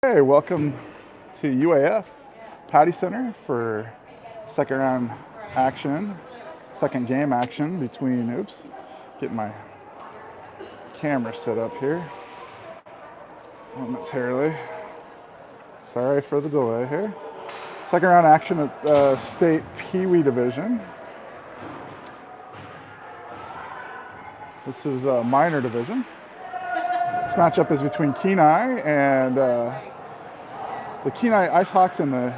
Hey, welcome to UAF Patty Center for second round action, second game action between, getting my camera set up here momentarily. Sorry for the delay here. Second round action at State Pee Wee Division. This is a minor division. This matchup is between Kenia and the Kenia Ice Hawks and the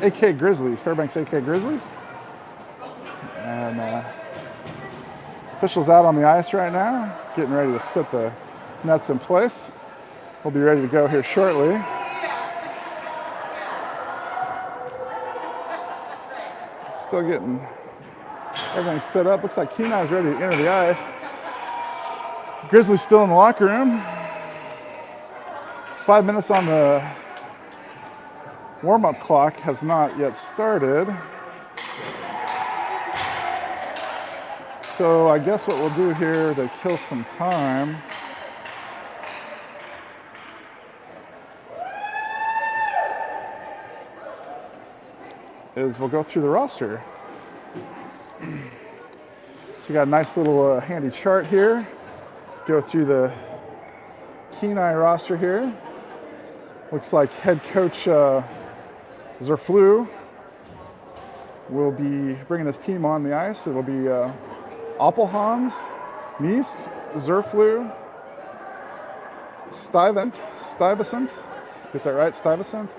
AK Grizzlies, Fairbanks AK Grizzlies. And officials out on the ice right now, getting ready to set the nets in place. We'll be ready to go here shortly. Still getting everything set up. Looks like Kenia is ready to enter the ice. Grizzlies still in the locker room. 5 minutes on the warm-up clock has not yet started. So I guess what we'll do here to kill some time is we'll go through the roster. So you got a nice little handy chart here. Go through the Kenia roster here. Looks like head coach Zerflu will be bringing his team on the ice. It'll be Appelhans, Mies, Zerflu, Stuyvesant, get that right, Stuyvesant,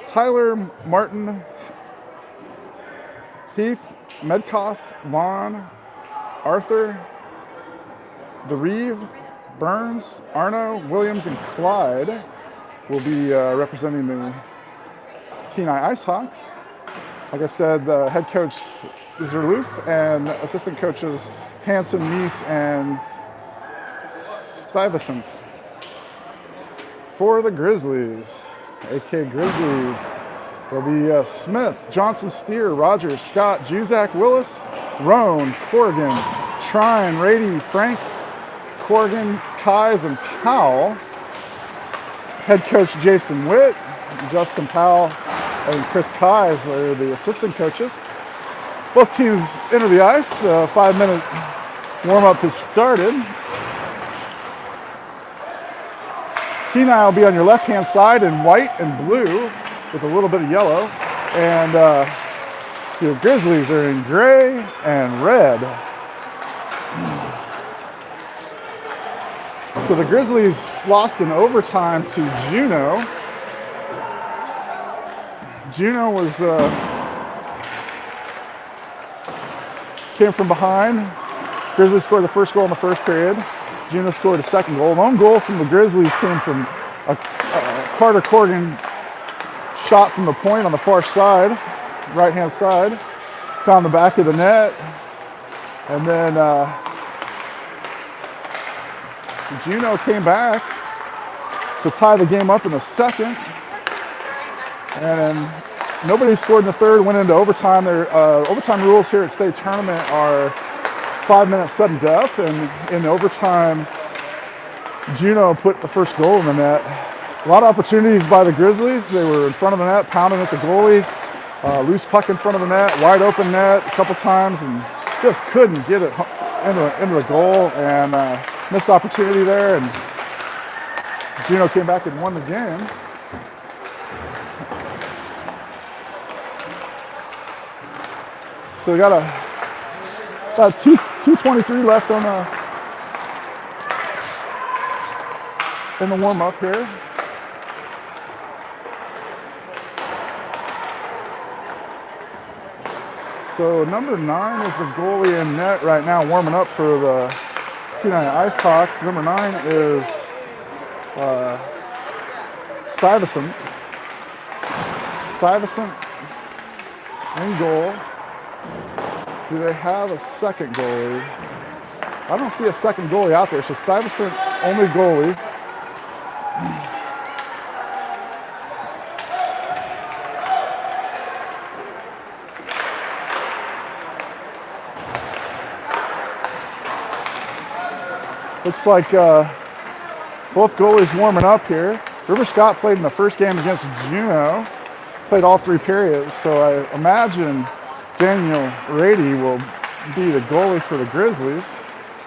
Tyler, Martin, Heath, Medcoff, Vaughn, Arthur, DeReeve, Burns, Arno, Williams, and Clyde will be representing the Kenia Ice Hawks. Like I said, the head coach Zerloof and assistant coaches Hanson, Mies, and Stuyvesant. For the Grizzlies, AK Grizzlies, will be Smith, Johnson, Steer, Rogers, Scott, Juzak, Willis, Roan, Corrigan, Trine, Rady, Frank, Corrigan, Keyes, and Powell. Head coach Jason Witt, Justin Powell, and Chris Keyes are the assistant coaches. Both teams enter the ice. 5-minute warm-up has started. Kenia will be on your left-hand side in white and blue with a little bit of yellow. And your Grizzlies are in gray and red. So the Grizzlies lost in overtime to Juneau. Juneau was came from behind. Grizzlies scored the first goal in the first period. Juneau scored the second goal. Lone goal from the Grizzlies came from a Carter Corrigan shot from the point on the far side, right-hand side. Found the back of the net. And then Juneau came back to tie the game up in the second. And nobody scored in the third, went into overtime. Their overtime rules here at state tournament are 5-minute sudden death. And in overtime, Juneau put the first goal in the net. A lot of opportunities by the Grizzlies. They were in front of the net, pounding at the goalie. Loose puck in front of the net, wide open net a couple times, and just couldn't get it into the goal. And missed opportunity there. And Juneau came back and won the game. So we got about 2:23 left on in the warm up here. So number 9 is the goalie in net right now, warming up for the Kenia Ice Hawks. Number 9 is Stuyvesant. Stuyvesant in goal. Do they have a second goalie? I don't see a second goalie out there, so Stuyvesant only goalie. Looks like both goalies warming up here. River Scott played in the first game against Juneau, played all 3 periods, so I imagine Daniel Rady will be the goalie for the Grizzlies.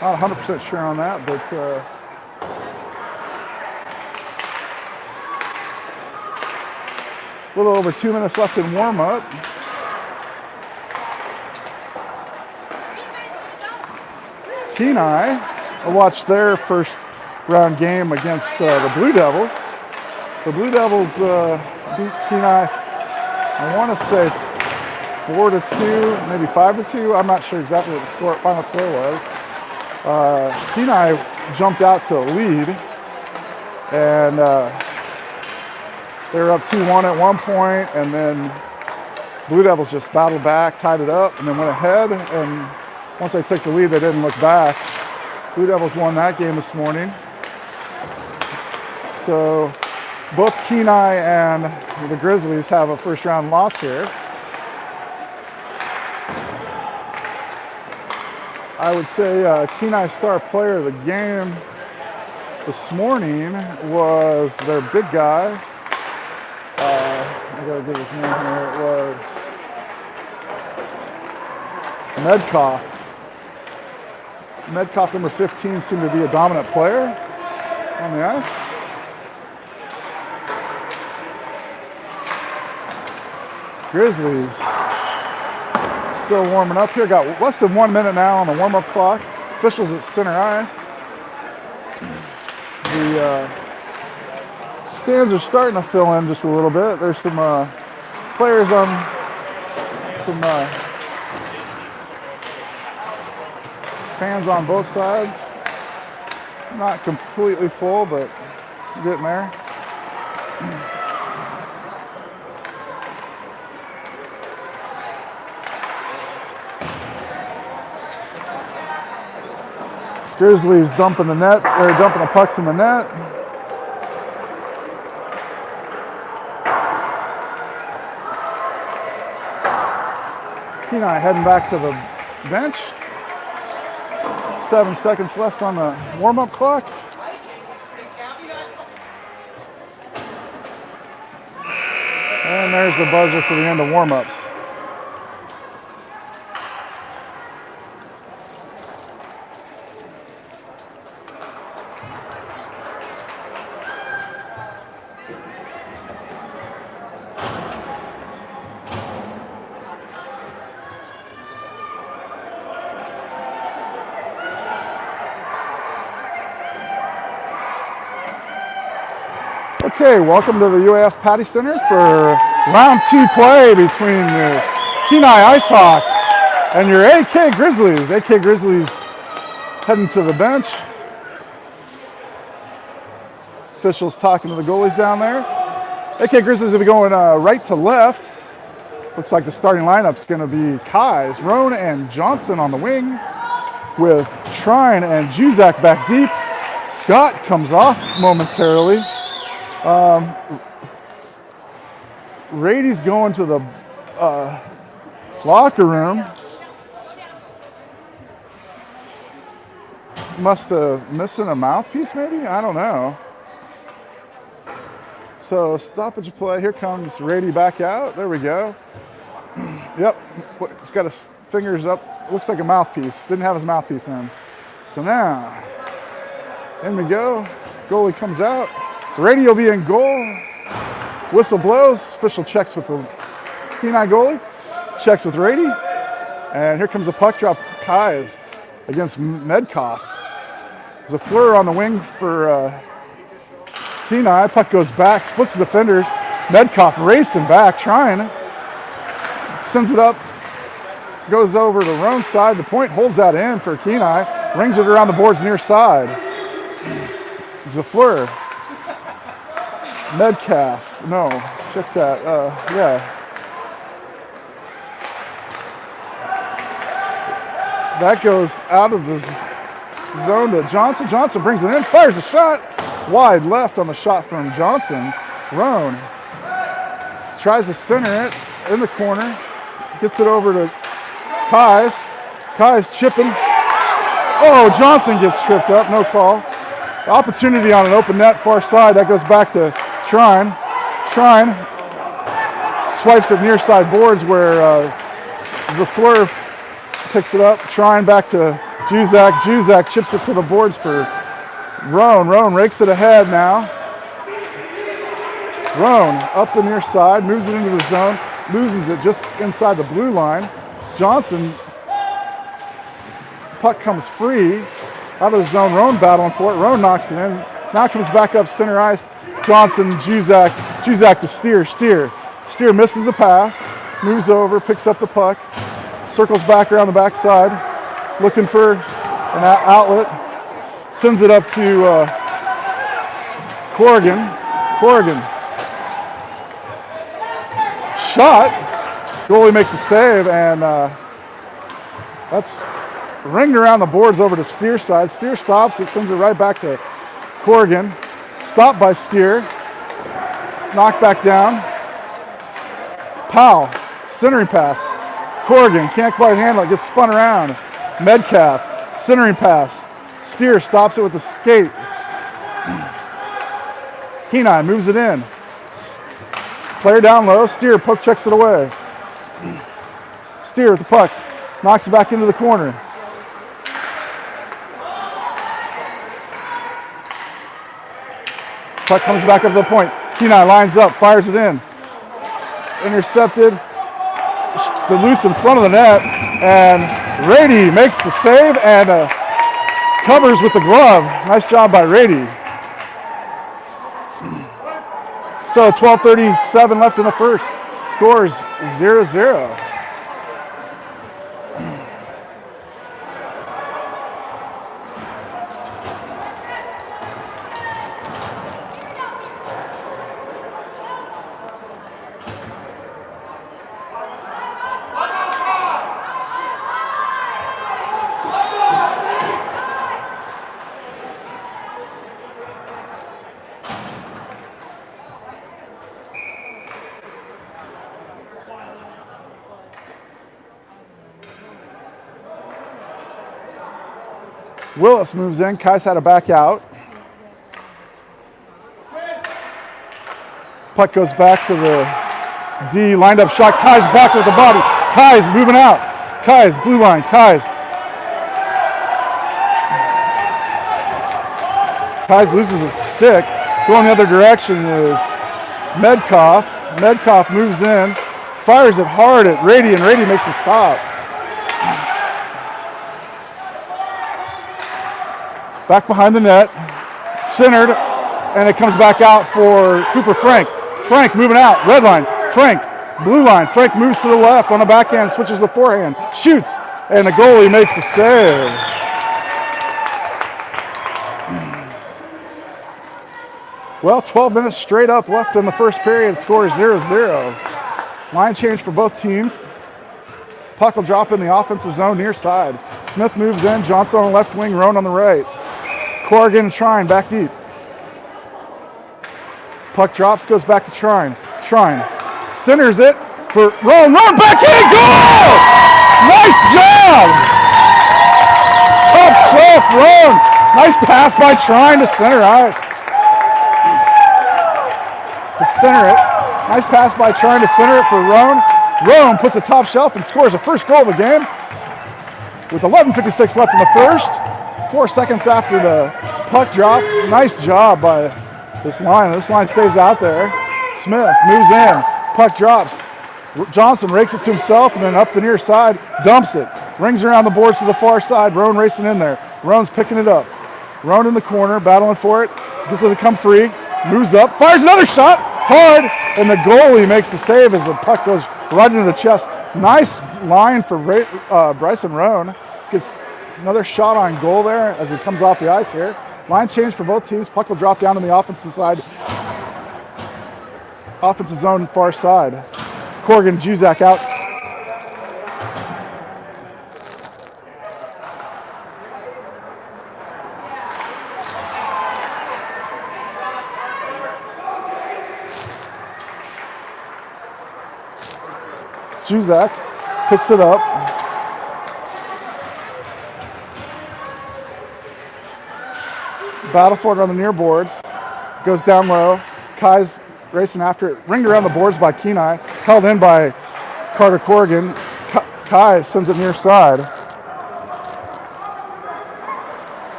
Not 100% sure on that, but a little over 2 minutes left in warm-up. Kenia, I watched their first round game against the Blue Devils. The Blue Devils beat Kenia, I want to say 4-2, maybe 5-2. I'm not sure exactly what the final score was. Kenia jumped out to a lead, and they were up 2-1 at one point, and then Blue Devils just battled back, tied it up, and then went ahead. And once they took the lead, they didn't look back. Blue Devils won that game this morning. So both Kenia and the Grizzlies have a first-round loss here. I would say Kenia's star player of the game this morning was their big guy. I gotta get his name here. It was Medkoff. Medkoff, number 15, seemed to be a dominant player on the ice. Grizzlies still warming up here. Got less than 1 minute now on the warm-up clock. Officials at center ice. The stands are starting to fill in just a little bit. There's some players on some fans on both sides. Not completely full, but getting there. Grizzlies dumping the net, or dumping the pucks in the net. Kenia heading back to the bench. 7 seconds left on the warm-up clock. And there's the buzzer for the end of warm-ups. Okay, welcome to the UAF Patty Center for round 2 play between the Kenia IceHawks and your AK Grizzlies. AK Grizzlies heading to the bench. Officials talking to the goalies down there. AK Grizzlies will be going right to left. Looks like the starting lineup's going to be Kais, Roan, and Johnson on the wing, with Trine and Juzak back deep. Scott comes off momentarily. Rady's going to the locker room. Must have missing a mouthpiece, maybe? I don't know. So stoppage of play. Here comes Rady back out. There we go. Yep, he's got his fingers up. Looks like a mouthpiece. Didn't have his mouthpiece in. So now, in we go. Goalie comes out. Rady will be in goal. Whistle blows. Official checks with the Kenia goalie. Checks with Rady. And here comes a puck drop. Kais against Medkoff. There's a fleur on the wing for Kenia. Puck goes back, splits the defenders. Medkoff racing back, trying. Sends it up. Goes over to Roan's side. The point holds that in for Kenia. Rings it around the boards near side. There's a fleur. Medcalf, no, check that, yeah. That goes out of the zone to Johnson. Johnson brings it in, fires a shot. Wide left on the shot from Johnson. Roan tries to center it in the corner. Gets it over to Kais. Kais chipping. Oh, Johnson gets tripped up, no call. Opportunity on an open net far side. That goes back to Trine swipes it near side boards where Zafleur picks it up. Trine back to Juzak. Juzak chips it to the boards for Roan. Roan rakes it ahead now. Roan up the near side, moves it into the zone, loses it just inside the blue line. Johnson, puck comes free out of the zone. Roan battling for it. Roan knocks it in. Now comes back up center ice. Johnson, Juzak to Steer. Steer misses the pass, moves over, picks up the puck, circles back around the backside, looking for an outlet, sends it up to Corrigan. Shot. Goalie makes a save, and that's ringed around the boards over to Steer's side. Steer stops it, sends it right back to Corrigan. Stopped by Steer. Knocked back down. Powell, centering pass. Corrigan can't quite handle it, gets spun around. Metcalf, centering pass. Steer stops it with a skate. Kenia moves it in. Player down low. Steer poke checks it away. Steer with the puck. Knocks it back into the corner. Puck comes back up to the point. Kenia lines up, fires it in. Intercepted. To loose in front of the net. And Rady makes the save and covers with the glove. Nice job by Rady. So 12:37 left in the first. Scores 0-0. Willis moves in. Kai's had a back out. Puck goes back to the D. Lined up shot. Kai's blocked with the body. Kai's moving out. Kai's blue line. Kai's loses his stick. Going the other direction is Medcoff. Medcoff moves in. Fires it hard at Rady, and Rady makes a stop. Back behind the net, centered, and it comes back out for Cooper Frank. Frank moving out, red line. Frank, blue line. Frank moves to the left on the backhand, switches the forehand, shoots, and the goalie makes the save. Well, 12 minutes straight up left in the first period. Score is 0-0. Line change for both teams. Puck will drop in the offensive zone near side. Smith moves in, Johnson on the left wing, Roan on the right. Corrigan and Trine back deep. Puck drops, goes back to Trine. Trine centers it for Roan. Roan backhand goal! Nice job! Top shelf, Roan. Nice pass by Trine to center ice. To center it. Nice pass by Trine to center it for Roan. Roan puts a top shelf and scores the first goal of the game with 11:56 left in the first. 4 seconds after the puck drop. Nice job by this line. This line stays out there. Smith moves in. Puck drops. Johnson rakes it to himself and then up the near side, dumps it. Rings around the boards to the far side. Roan racing in there. Roan's picking it up. Roan in the corner, battling for it. Gets it to come free. Moves up. Fires another shot. Hard. And the goalie makes the save as the puck goes right into the chest. Nice line for Bryson Roan. Gets another shot on goal there as he comes off the ice here. Line change for both teams. Puck will drop down on the offensive side. Offensive zone far side. Corrigan, Juzak out. Juzak picks it up. Battle for it on the near boards. Goes down low. Kai's racing after it. Ringed around the boards by Kenia. Held in by Carter Corrigan. Kai sends it near side.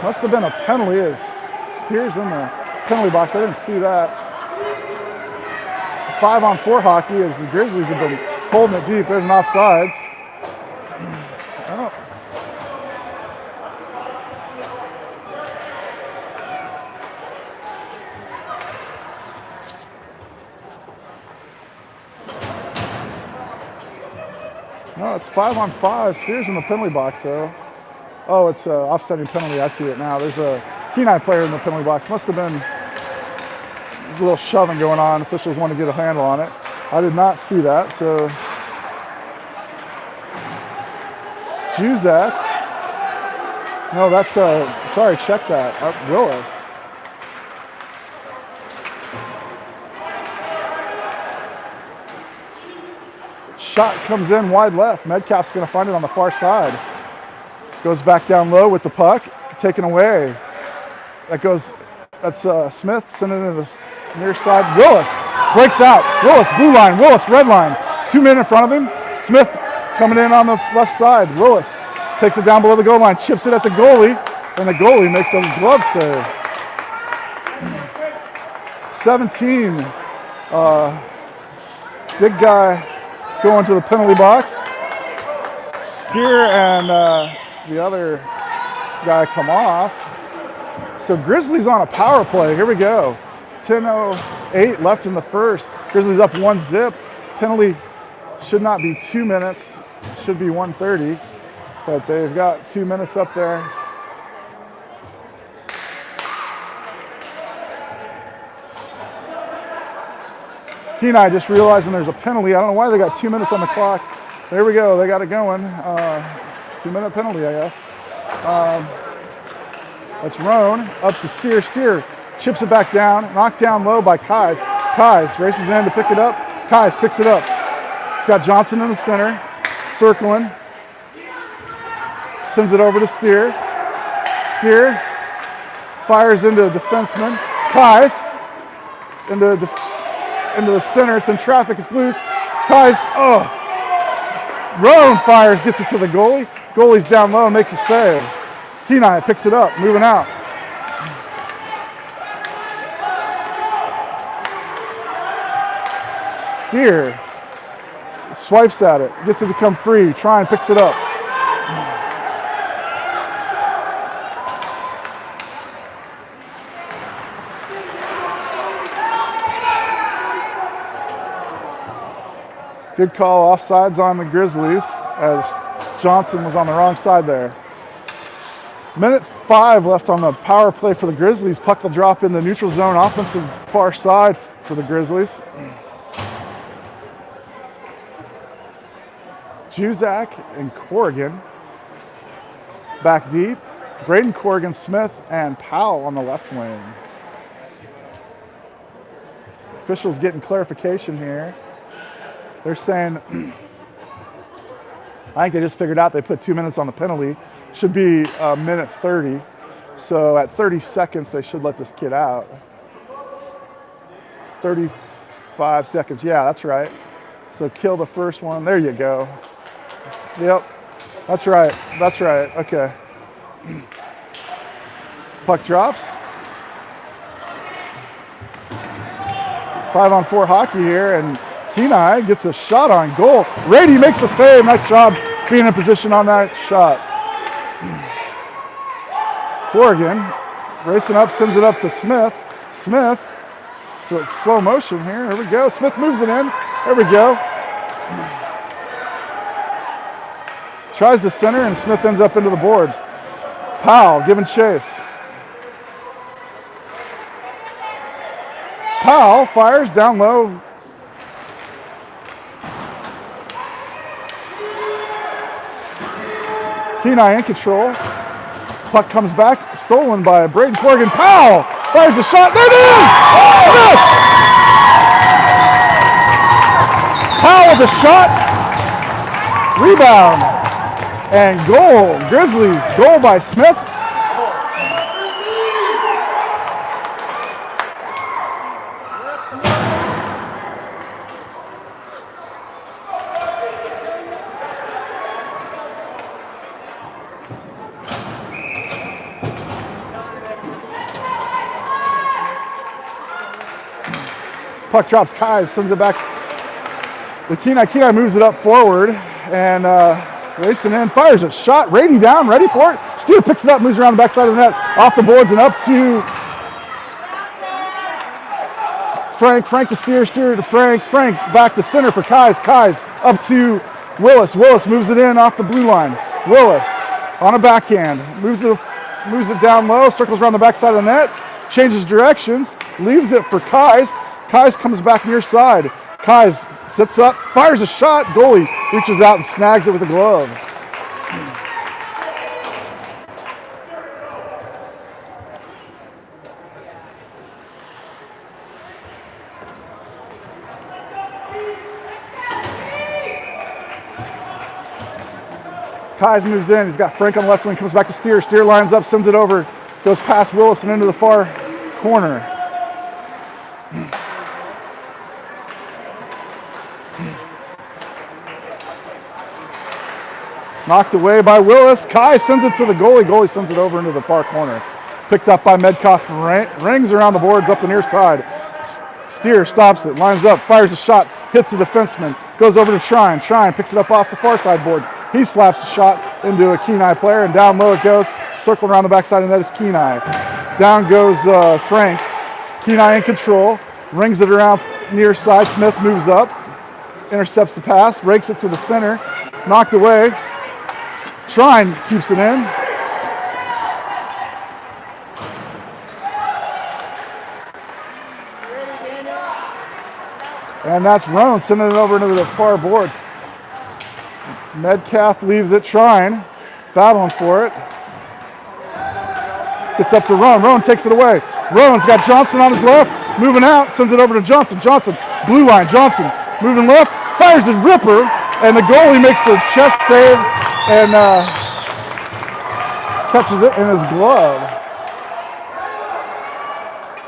Must have been a penalty as Steers in the penalty box. I didn't see that. 5-on-4 hockey as the Grizzlies have been holding it deep. There's an offsides. No, it's 5-on-5. Steers in the penalty box though. Oh, it's an offsetting penalty. I see it now. There's a Kenia player in the penalty box. Must have been a little shoving going on. Officials want to get a handle on it. I did not see that. So, Juzak. No, that's sorry. Check that. Willis. Shot comes in wide left. Metcalf's going to find it on the far side. Goes back down low with the puck, taken away. That's Smith sending it to the near side. Willis breaks out. Willis, blue line. Willis, red line. 2 men in front of him. Smith coming in on the left side. Willis takes it down below the goal line, chips it at the goalie, and the goalie makes a glove save. 17. Big guy going to the penalty box. Steer and the other guy come off. So Grizzlies on a power play. Here we go. 10:08 left in the first. Grizzlies up 1-0. Penalty should not be 2 minutes. Should be 1:30. But they've got 2 minutes up there. Kenia just realizing there's a penalty. I don't know why they got 2 minutes on the clock. There we go. They got it going. 2-minute penalty, I guess. That's Roan up to Steer. Steer chips it back down. Knocked down low by Kais. Kais races in to pick it up. Kais picks it up. It's got Johnson in the center. Circling. Sends it over to Steer. Steer fires into a defenseman. Kais into the center. It's in traffic. It's loose. Kais, Roan fires, gets it to the goalie. Goalie's down low and makes a save. Kenia picks it up, moving out. Steer swipes at it, gets it to come free. Try and picks it up. Good call, offsides on the Grizzlies as Johnson was on the wrong side there. Minute 5 left on the power play for the Grizzlies. Puck will drop in the neutral zone, offensive far side for the Grizzlies. Juzak and Corrigan back deep. Braden Corrigan, Smith, and Powell on the left wing. Officials getting clarification here. They're saying, I think they just figured out they put 2 minutes on the penalty. Should be a minute 30. So at 30 seconds, they should let this kid out. 35 seconds, yeah, that's right. So kill the first one, there you go. Yep, that's right, okay. Puck drops. 5-on-4 hockey here, and Kenia gets a shot on goal. Rady makes a save. Nice job being in position on that shot. Corrigan racing up, sends it up to Smith. Smith, so slow motion here. Here we go. Smith moves it in. There we go. Tries the center, and Smith ends up into the boards. Powell giving chase. Powell fires down low. Kenia in control. Puck comes back, stolen by Braden Corrigan. Powell fires a shot. There it is! Smith! Powell with the shot. Rebound. And goal. Grizzlies. Goal by Smith. Puck drops. Kai sends it back. The Kenia moves it up forward and racing in, fires a shot. Rady down, ready for it. Steer picks it up, moves around the backside of the net, off the boards and up to Frank. Frank to Steer to Frank. Frank back to center for Kais. Kais up to Willis. Willis moves it in off the blue line. Willis on a backhand, moves it down low, circles around the backside of the net, changes directions, leaves it for Kais. Kais comes back near side. Kais sits up, fires a shot, goalie reaches out and snags it with a glove. Kais moves in, he's got Frank on the left wing, comes back to Steer. Steer lines up, sends it over, goes past Willis and into the far corner. Knocked away by Willis. Kai sends it to the goalie. Goalie sends it over into the far corner. Picked up by Medcoff. Rings around the boards up the near side. Steer stops it. Lines up. Fires a shot. Hits the defenseman. Goes over to Shrine. Shrine picks it up off the far side boards. He slaps a shot into a Kenai player, and down low it goes. Circle around the backside of the net is Kenai. Down goes Frank. Kenai in control. Rings it around near side. Smith moves up. Intercepts the pass. Rakes it to the center. Knocked away. Shrine keeps it in. And that's Roan sending it over into the far boards. Medcalf leaves it. Shrine battling for it. Gets up to Roan. Roan takes it away. Roan's got Johnson on his left. Moving out. Sends it over to Johnson. Johnson. Blue line. Johnson moving left. Fires his ripper. And the goalie makes a chest save and catches it in his glove.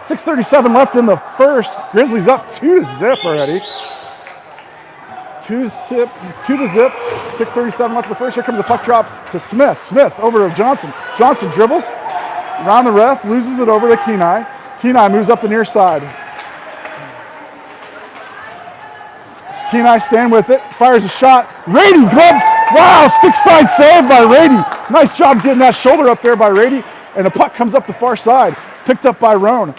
6:37 left in the first. Grizzlies up 2-0 already. 2-0. 6:37 left in the first. Here comes a puck drop to Smith. Smith over to Johnson. Johnson dribbles around the ref, loses it over to Kenai. Kenai moves up the near side. Kenai staying with it, fires a shot. Rady, glove. Wow, stick side save by Rady. Nice job getting that shoulder up there by Rady. And the puck comes up the far side, picked up by Roan.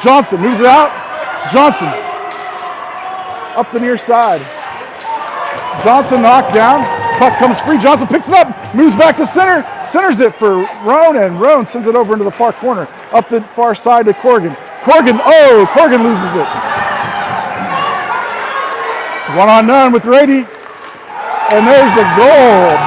Johnson moves it out. Johnson up the near side. Johnson knocked down. Puck comes free. Johnson picks it up, moves back to center, centers it for Roan, and Roan sends it over into the far corner, up the far side to Corrigan. Corrigan loses it. 1-on-none with Rady, and there's the goal.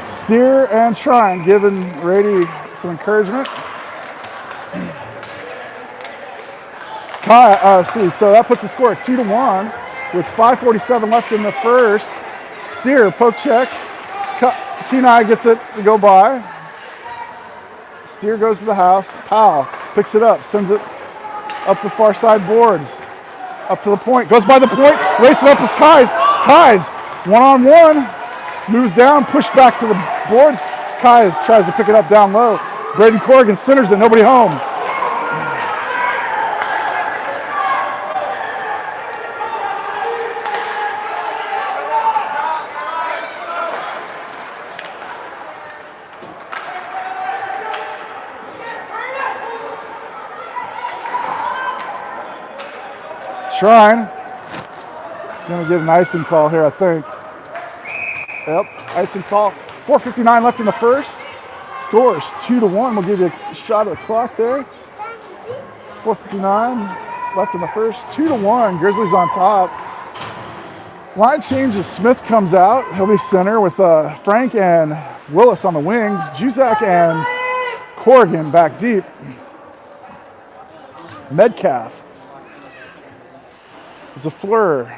Steer and Shrine giving Rady some encouragement. So that puts the score at 2-1 with 5:47 left in the first. Steer poke checks. Kenai gets it to go by. Steer goes to the house. Powell picks it up, sends it up the far side boards, up to the point. Goes by the point. Racing up is Kais. Kais 1-on-1. Moves down, pushed back to the boards. Kais tries to pick it up down low. Braden Corrigan centers it. Nobody home. Shrine gonna get an icing call here, I think. Yep, icing call. 4:59 left in the first. Scores 2-1. We'll give you a shot of the clock there. 4:59 left in the first. 2-1. Grizzlies on top. Line changes. Smith comes out. He'll be center with Frank and Willis on the wings. Juzak and Corrigan back deep. Medcalf. Zafleur.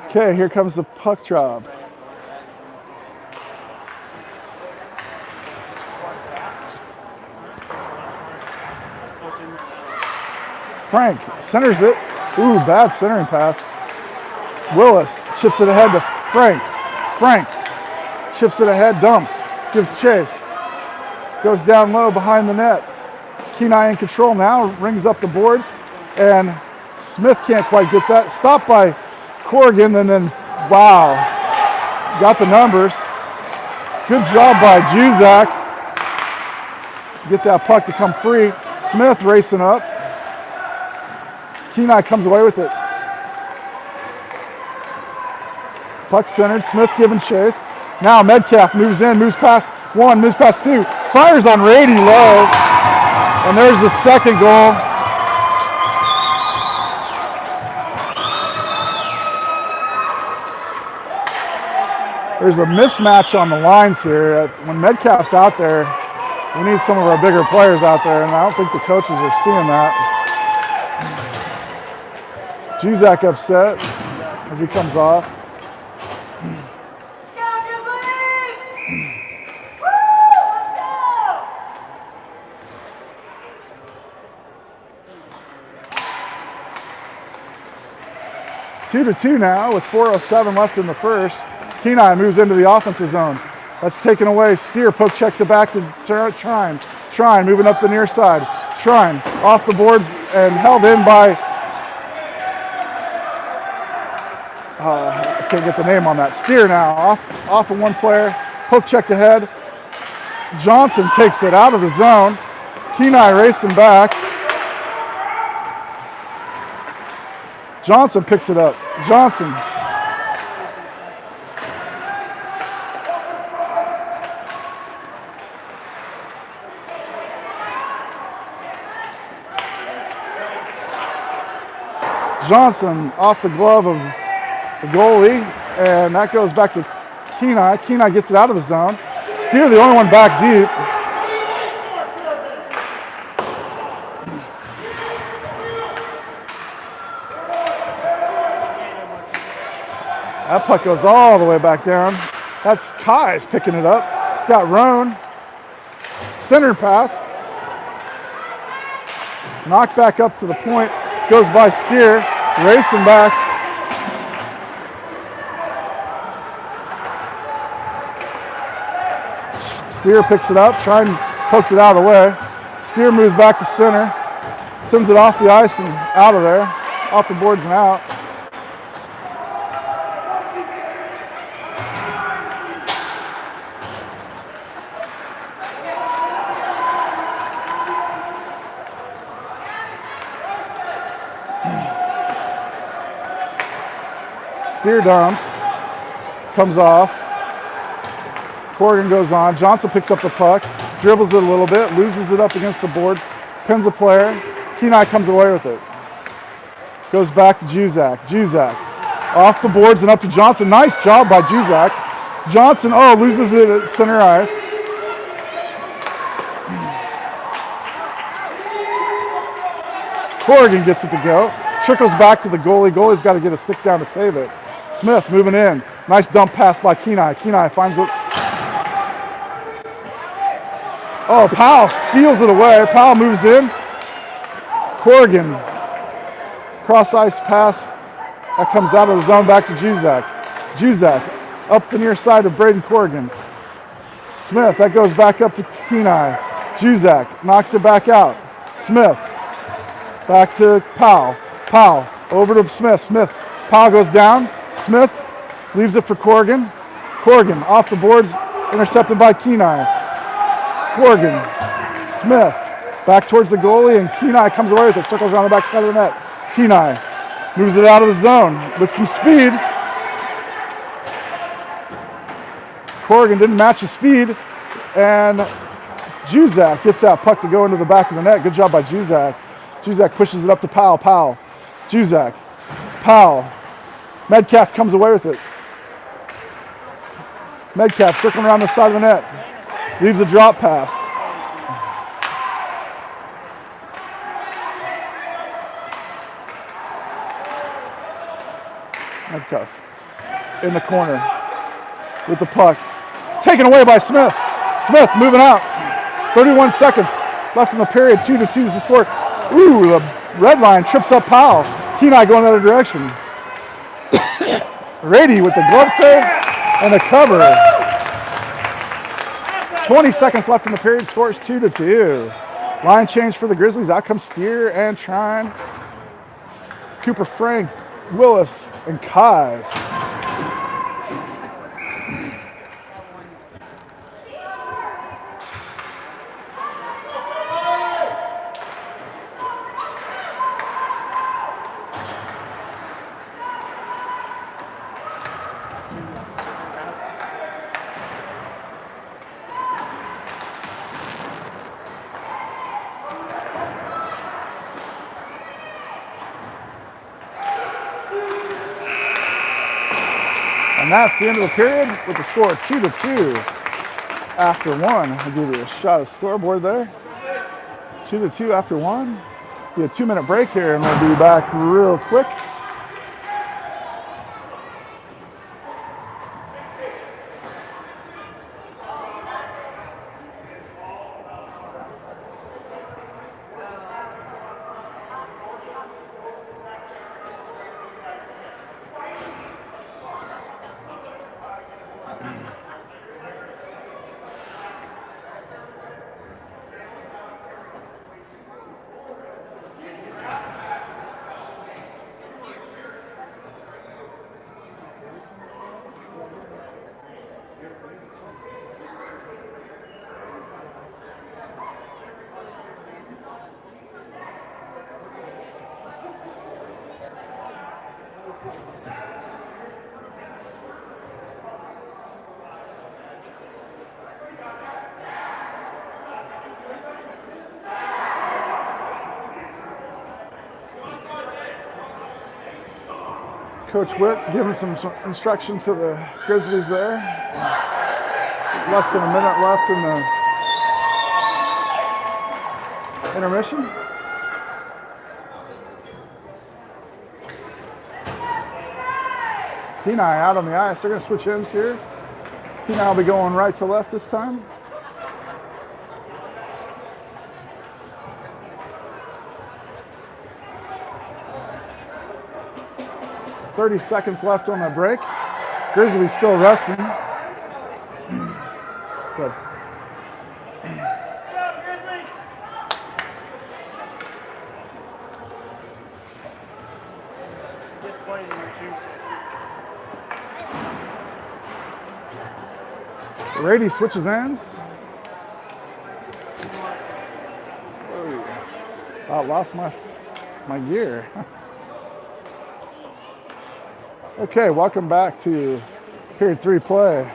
Okay, here comes the puck drop. Frank centers it. Ooh, bad centering pass. Willis chips it ahead to Frank. Frank chips it ahead, dumps, gives chase. Goes down low behind the net. Kenia in control now, rings up the boards, and Smith can't quite get that. Stopped by Corrigan, and then, wow, got the numbers. Good job by Juzak. Get that puck to come free. Smith racing up. Kenia comes away with it. Puck centered, Smith giving chase. Now Metcalf moves in, moves past one, moves past two, fires on Rady low, and there's the second goal. There's a mismatch on the lines here. When Metcalf's out there, we need some of our bigger players out there, and I don't think the coaches are seeing that. Juzak upset as he comes off. Two to two now with 4:07 left in the first. Kenia moves into the offensive zone. That's taken away. Steer poke checks it back to Trine. Trine moving up the near side. Trine off the boards and held in by, I can't get the name on that. Steer now off of one player. Poke checked ahead. Johnson takes it out of the zone. Kenia racing back. Johnson picks it up. Johnson. Johnson off the glove of the goalie, and that goes back to Kenia. Kenia gets it out of the zone. Steer the only one back deep. That puck goes all the way back down. That's Kai's picking it up. It's got Roan. Center pass. Knocked back up to the point. Goes by Steer. Racing back. Steer picks it up. Trying to poke it out of the way. Steer moves back to center. Sends it off the ice and out of there. Off the boards and out. Steer dumps, comes off. Corrigan goes on. Johnson picks up the puck, dribbles it a little bit, loses it up against the boards, pins a player. Kenia comes away with it. Goes back to Juzak. Juzak off the boards and up to Johnson. Nice job by Juzak. Johnson, loses it at center ice. Corrigan gets it to go. Trickles back to the goalie. Goalie's got to get a stick down to save it. Smith moving in. Nice dump pass by Kenia. Kenia finds it. Powell steals it away. Powell moves in. Corrigan. Cross ice pass. That comes out of the zone back to Juzak. Juzak up the near side of Braden Corrigan. Smith. That goes back up to Kenia. Juzak knocks it back out. Smith. Back to Powell. Powell over to Smith. Smith. Powell goes down. Smith leaves it for Corrigan. Corrigan off the boards, intercepted by Kenia. Corrigan, Smith, back towards the goalie, and Kenia comes away with it. Circles around the back side of the net. Kenia moves it out of the zone with some speed. Corrigan didn't match the speed, and Juzak gets that puck to go into the back of the net. Good job by Juzak. Juzak pushes it up to Powell. Powell. Juzak. Powell. Metcalf comes away with it. Metcalf circling around the side of the net. Leaves a drop pass. Metcalf in the corner with the puck. Taken away by Smith. Smith moving out. 31 seconds left in the period. 2-2 is the score. Ooh, the red line trips up Powell. Kenia going the other direction. Rady with the glove save and a cover. 20 seconds left in the period. Scores 2-2. Line change for the Grizzlies. Out comes Steer and Trine. Cooper, Frank, Willis, and Kais. And that's the end of the period with the score 2-2 after one. I'll give you a shot of the scoreboard there. 2-2 after one. Be a 2-minute break here and we'll be back real quick. Coach Witt giving some instruction to the Grizzlies there. Less than a minute left in the intermission. Kenia out on the ice. They're going to switch ends here. Kenia will be going right to left this time. .30 seconds left on the break. Grizzlies still resting. Good. Rady switches ends. I lost my gear. Okay, welcome back to period 3 play.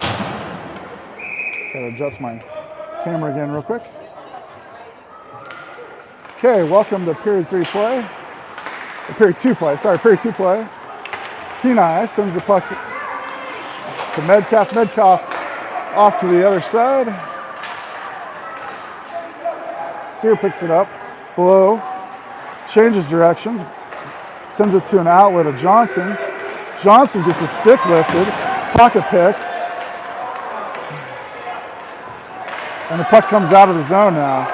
Gotta adjust my camera again real quick. Okay, welcome to period 3 play. Period 2 play, sorry, period 2 play. Kenia sends the puck to Metcalf. Metcalf off to the other side. Steer picks it up below, changes directions, sends it to an outlet of Johnson. Johnson gets his stick lifted, pocket pick, and the puck comes out of the zone now.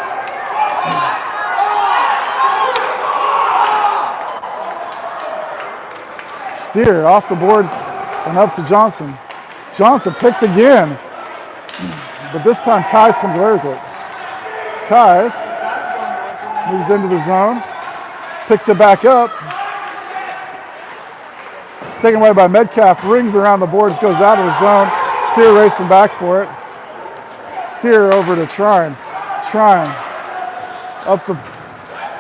Steer off the boards and up to Johnson. Johnson picked again, but this time Kais comes away with it. Kais moves into the zone, picks it back up, taken away by Metcalf, rings around the boards, goes out of the zone. Steer racing back for it. Steer over to Trine. Trine up the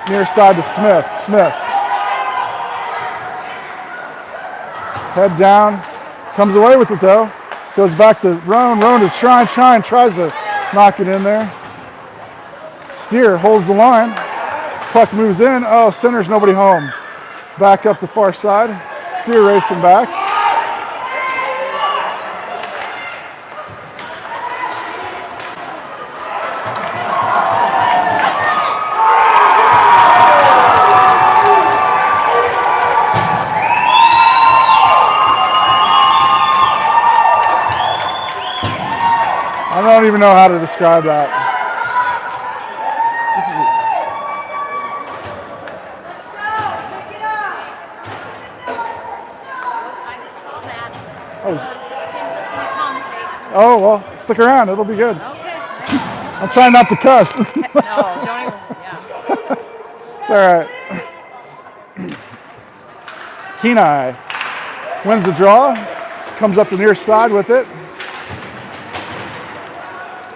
near side to Smith. Smith. Head down, comes away with it though. Goes back to Roan. Roan to Trine. Trine tries to knock it in there. Steer holds the line. Puck moves in. Oh, center's nobody home. Back up the far side. Steer racing back. even know how to describe that. Oh, well, stick around. It'll be good. Okay. I'm trying not to cuss. No, don't even. Yeah. It's all right. Kenia wins the draw, comes up the near side with it.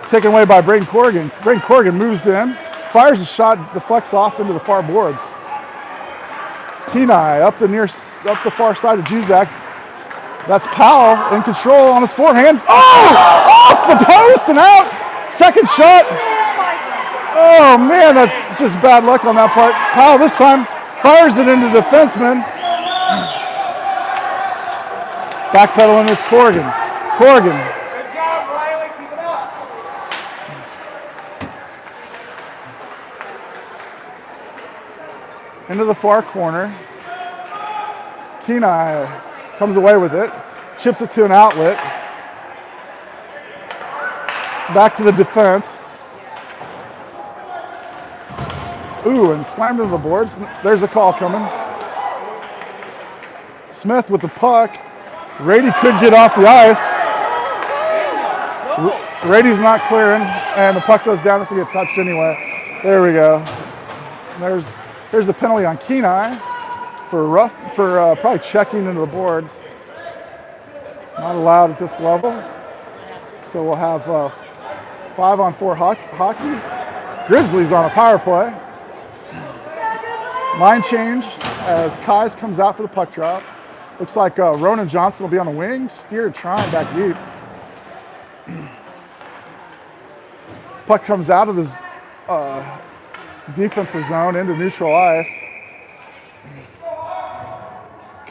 Taken away by Braden Corrigan. Braden Corrigan moves in, fires a shot, deflects off into the far boards. Kenia up the far side of Juzak. That's Powell in control on his forehand. Oh! Off the post and out! Second shot. Oh man, that's just bad luck on that part. Powell this time fires it into defenseman. Backpedaling is Corrigan. Corrigan. Good job, Riley. Keep it up. Into the far corner. Kenia comes away with it. Chips it to an outlet. Back to the defense. Ooh, and slammed into the boards. There's a call coming. Smith with the puck. Rady could get off the ice. Rady's not clearing, and the puck goes down. It's going to get touched anyway. There we go. There's the penalty on Kenia for probably checking into the boards. Not allowed at this level. So we'll have 5-on-4 hockey. Grizzlies on a power play. Line change as Kais comes out for the puck drop. Looks like Ronan Johnson will be on the wing. Steer trying back deep. Puck comes out of his defensive zone into neutral ice.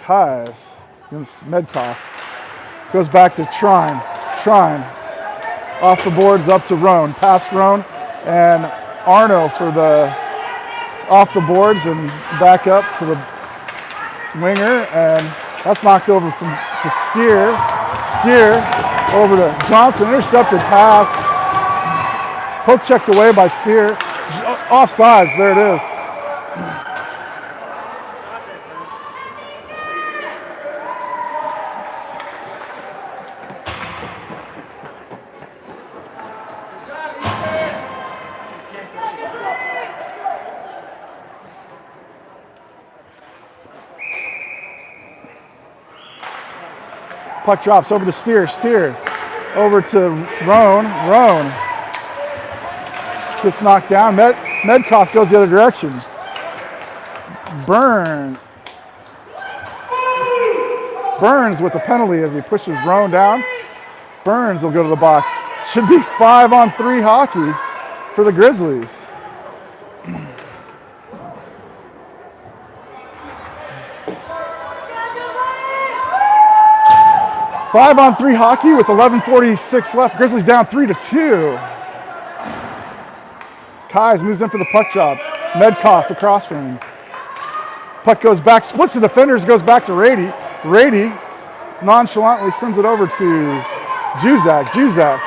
Kais against Medkoff. Goes back to Trine. Trine off the boards up to Roan. Past Roan and Arno for the off the boards and back up to the winger, and that's knocked over to Steer. Steer over to Johnson. Intercepted pass. Poke checked away by Steer. Offsides. There it is. Puck drops over to Steer. Steer over to Roan. Roan gets knocked down. Medkoff goes the other direction. Burns with a penalty as he pushes Roan down. Burns will go to the box. Should be 5-on-3 hockey for the Grizzlies. Five-on-3 hockey with 11:46 left. Grizzlies down 3-2. Kais moves in for the puck drop. Medkoff across from him. Puck goes back, splits the defenders, goes back to Rady. Rady nonchalantly sends it over to Juzak. Juzak,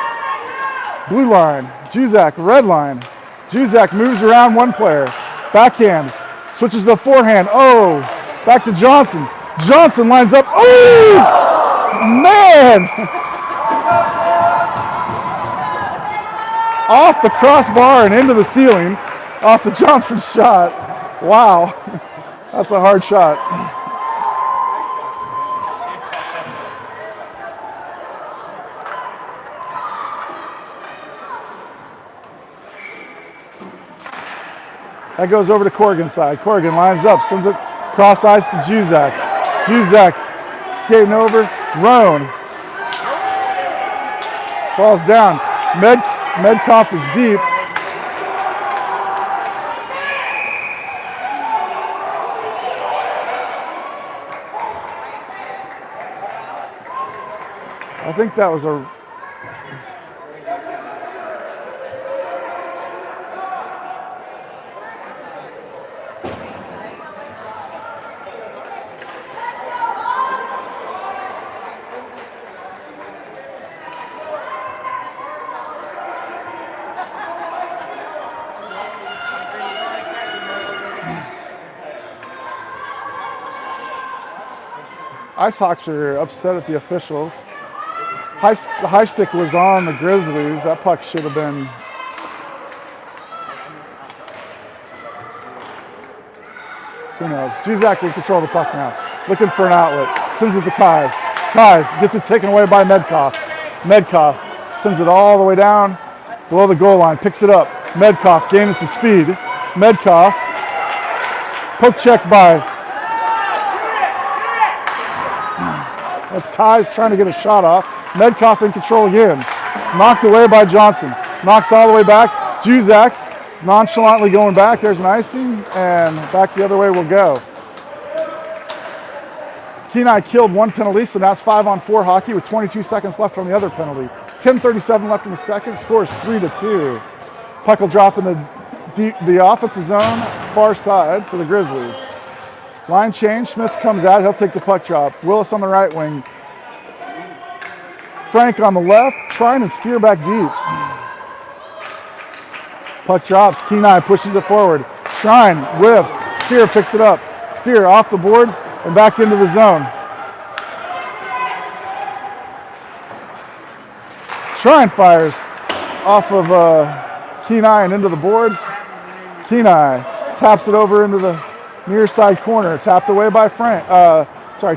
blue line. Juzak, red line. Juzak moves around one player. Backhand, switches to the forehand. Oh, back to Johnson. Johnson lines up. Oh! Man! Off the crossbar and into the ceiling, off the Johnson shot. Wow, that's a hard shot. That goes over to Corrigan's side. Corrigan lines up, sends it cross ice to Juzak. Juzak skating over. Roan falls down. Medkoff is deep. I think that was a Ice Hawks are upset at the officials. The high stick was on the Grizzlies. That puck should have been. Who knows? Juzak in control of the puck now. Looking for an outlet. Sends it to Kais. Kais gets it taken away by Medkoff. Medkoff sends it all the way down below the goal line. Picks it up. Medkoff gaining some speed. Medkoff. Poke check by. That's Kais trying to get a shot off. Medkoff in control again. Knocked away by Johnson. Knocks all the way back. Juzak nonchalantly going back. There's an icing, and back the other way we'll go. Kenia killed one penalty, so now it's 5-on-4 hockey with 22 seconds left on the other penalty. 10:37 left in the second. Score is 3-2. Puck will drop in the offensive zone, far side for the Grizzlies. Line change. Smith comes out. He'll take the puck drop. Willis on the right wing. Frank on the left, trying to steer back deep. Puck drops. Kenia pushes it forward. Shrine whiffs. Steer picks it up. Steer off the boards and back into the zone. Shrine fires off of Kenia and into the boards. Kenia taps it over into the near side corner. Tapped away by Frank.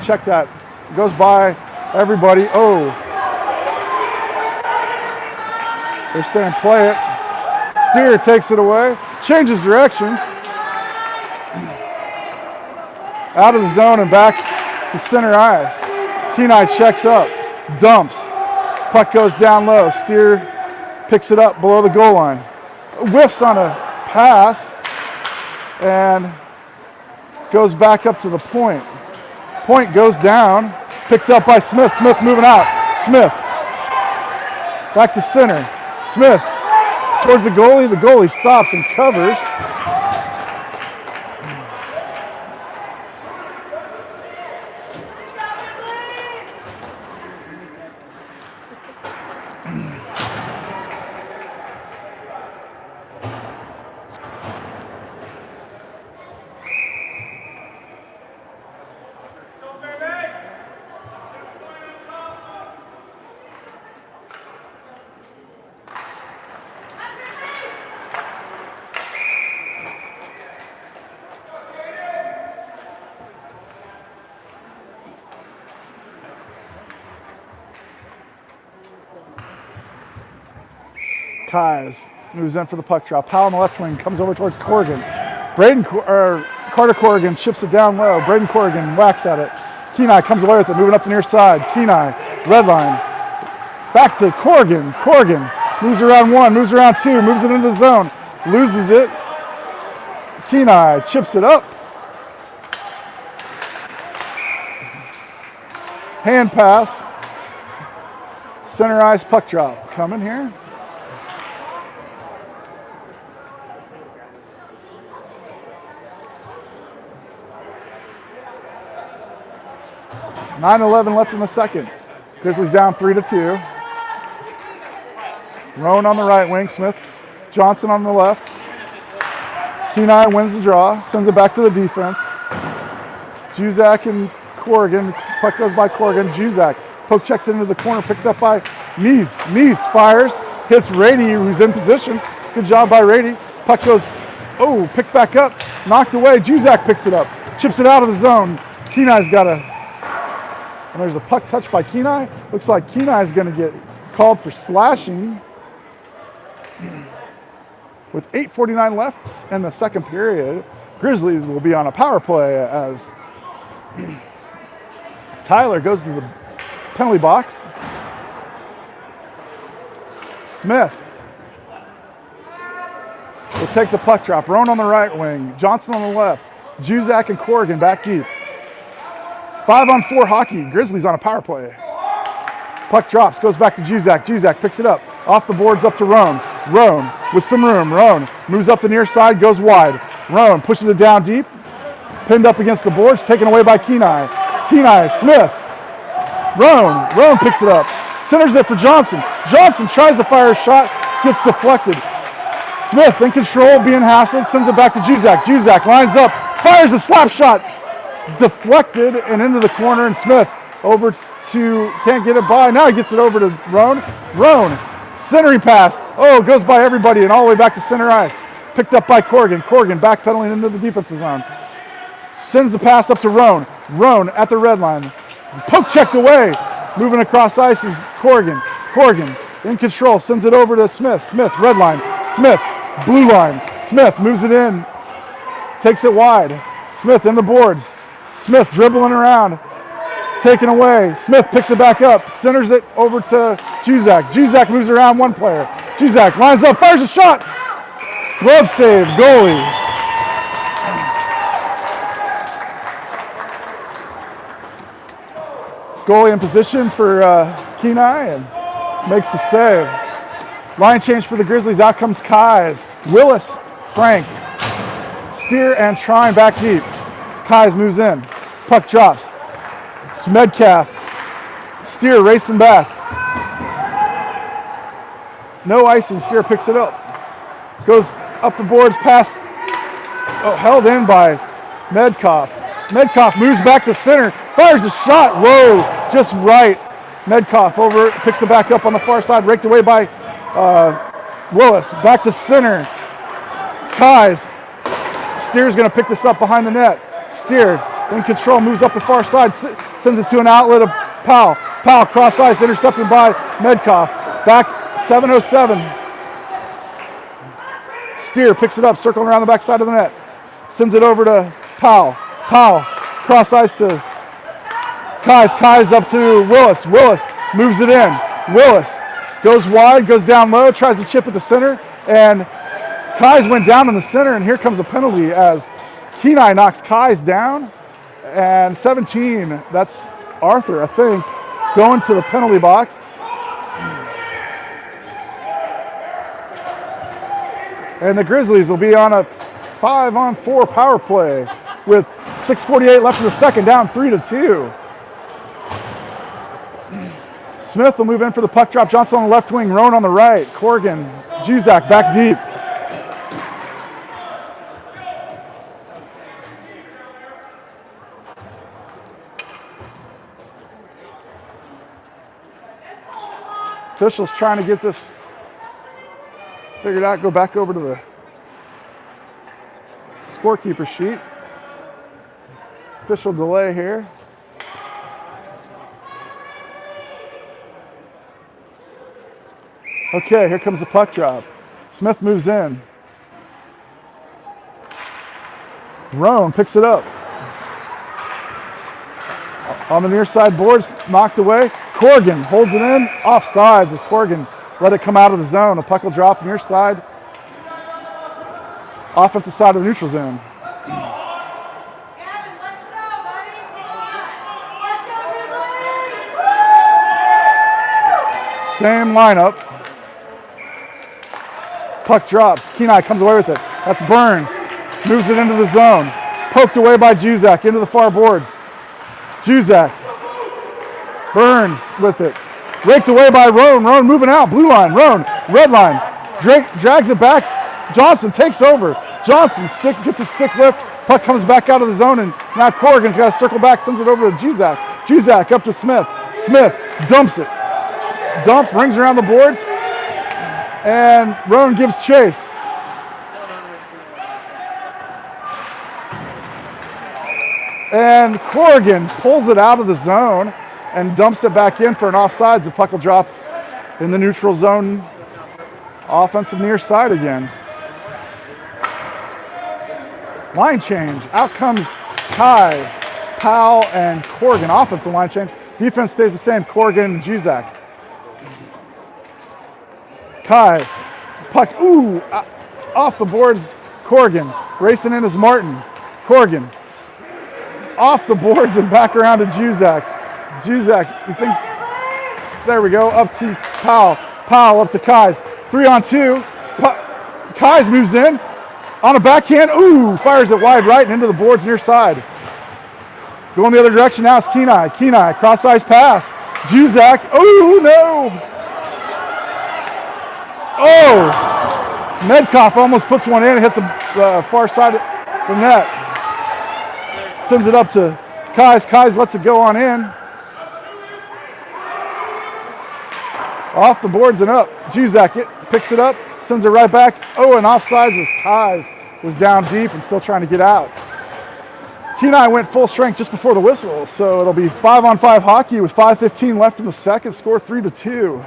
Check that. Goes by everybody. Oh. They're saying play it. Steer takes it away. Changes directions. Out of the zone and back to center ice. Kenia checks up. Dumps. Puck goes down low. Steer picks it up below the goal line. Whiffs on a pass and goes back up to the point. Point goes down. Picked up by Smith. Smith moving out. Smith. Back to center. Smith towards the goalie. The goalie stops and covers. Kais moves in for the puck drop. Powell on the left wing comes over towards Corrigan. Carter Corrigan chips it down low. Braden Corrigan whacks at it. Kenia comes away with it, moving up the near side. Kenia, red line. Back to Corrigan. Corrigan moves around one, moves around two, moves it into the zone. Loses it. Kenia chips it up. Hand pass. Center ice puck drop. Coming here. .9:11 left in the second. Grizzlies down 3-2. Roan on the right wing. Smith. Johnson on the left. Kenia wins the draw. Sends it back to the defense. Juzak and Corrigan. Puck goes by Corrigan. Juzak. Poke checks it into the corner. Picked up by Mies. Mies fires. Hits Rady, who's in position. Good job by Rady. Puck goes, picked back up. Knocked away. Juzak picks it up. Chips it out of the zone. Kenia's got a... And there's a puck touch by Kenia. Looks like Kenia is going to get called for slashing. With 8:49 left in the second period, Grizzlies will be on a power play as Tyler goes to the penalty box. Smith will take the puck drop. Roan on the right wing. Johnson on the left. Juzak and Corrigan back deep. 5-on-4 hockey. Grizzlies on a power play. Puck drops, goes back to Juzak. Juzak picks it up. Off the boards up to Roan. Roan with some room. Roan moves up the near side, goes wide. Roan pushes it down deep. Pinned up against the boards, taken away by Kenia. Kenia, Smith. Roan picks it up. Centers it for Johnson. Johnson tries to fire a shot, gets deflected. Smith in control, being hassled, sends it back to Juzak. Juzak lines up, fires a slap shot. deflected and into the corner, and Smith over to, can't get it by. Now he gets it over to Roan. Roan, centering pass. Oh, goes by everybody and all the way back to center ice. Picked up by Corrigan. Corrigan backpedaling into the defensive zone. Sends the pass up to Roan. Roan at the red line. Poke checked away. Moving across ice is Corrigan. Corrigan in control. Sends it over to Smith. Smith, red line. Smith, blue line. Smith moves it in. Takes it wide. Smith in the boards. Smith dribbling around. Taken away. Smith picks it back up. Centers it over to Juzak. Juzak moves around one player. Juzak lines up. Fires a shot. Glove save. Goalie. Goalie in position for Kenia and makes the save. Line change for the Grizzlies. Out comes Kais. Willis, Frank, Steer, and Trine back deep. Kais moves in. Puck drops. It's Metcalf. Steer racing back. No icing. Steer picks it up. Goes up the boards past. Oh, held in by Medcoff. Medcoff moves back to center. Fires a shot. Whoa, just right. Medcoff over, picks it back up on the far side. Raked away by Willis. Back to center. Kais. Steer's going to pick this up behind the net. Steer in control, moves up the far side, sends it to an outlet of Powell. Powell cross ice, intercepted by Medcoff. Back 7:07. Steer picks it up, circling around the backside of the net. Sends it over to Powell. Powell cross ice to Kais. Kais up to Willis. Willis moves it in. Willis goes wide, goes down low, tries to chip at the center, and Kais went down in the center, and here comes a penalty as Kenai knocks Kais down. And 17, that's Arthur, I think, going to the penalty box. And the Grizzlies will be on a 5-on-4 power play with 6:48 left in the second, down 3-2. Smith will move in for the puck drop. Johnson on the left wing, Roan on the right. Corrigan, Juzak back deep. Officials trying to get this figured out. Go back over to the scorekeeper sheet. Official delay here. Okay, here comes the puck drop. Smith moves in. Roan picks it up. On the near side boards, knocked away. Corrigan holds it in. Offsides as Corrigan let it come out of the zone. The puck will drop near side. Offensive side of the neutral zone. Same lineup. Puck drops. Kenai comes away with it. That's Burns. Moves it into the zone. Poked away by Juzak into the far boards. Juzak. Burns with it. Raked away by Roan. Roan moving out. Blue line. Roan. Red line. Drake drags it back. Johnson takes over. Johnson gets a stick lift. Puck comes back out of the zone, and now Corrigan's got to circle back, sends it over to Juzak. Juzak up to Smith. Smith dumps it. Dump, rings around the boards, and Roan gives chase. And Corrigan pulls it out of the zone and dumps it back in for an offsides. The puck will drop in the neutral zone, offensive near side again. Line change. Out comes Kais, Powell, and Corrigan. Offensive line change. Defense stays the same. Corrigan and Juzak. Kais. Puck. Ooh. Off the boards. Corrigan. Racing in is Martin. Corrigan. Off the boards and back around to Juzak. Juzak. You think? There we go. Up to Powell. Powell up to Kais. 3-on-2. Kais moves in. On a backhand, ooh, fires it wide right and into the boards near side. Going the other direction now is Kenai. Kenai, cross-ice pass. Juzak, ooh, no. Oh, Medcoff almost puts one in, hits the far side of the net. Sends it up to Kais. Kais lets it go on in. Off the boards and up. Juzak picks it up, sends it right back. Oh, and offsides as Kais was down deep and still trying to get out. Kenia went full strength just before the whistle, so it'll be 5-on-5 hockey with 5:15 left in the second. Score 3-2.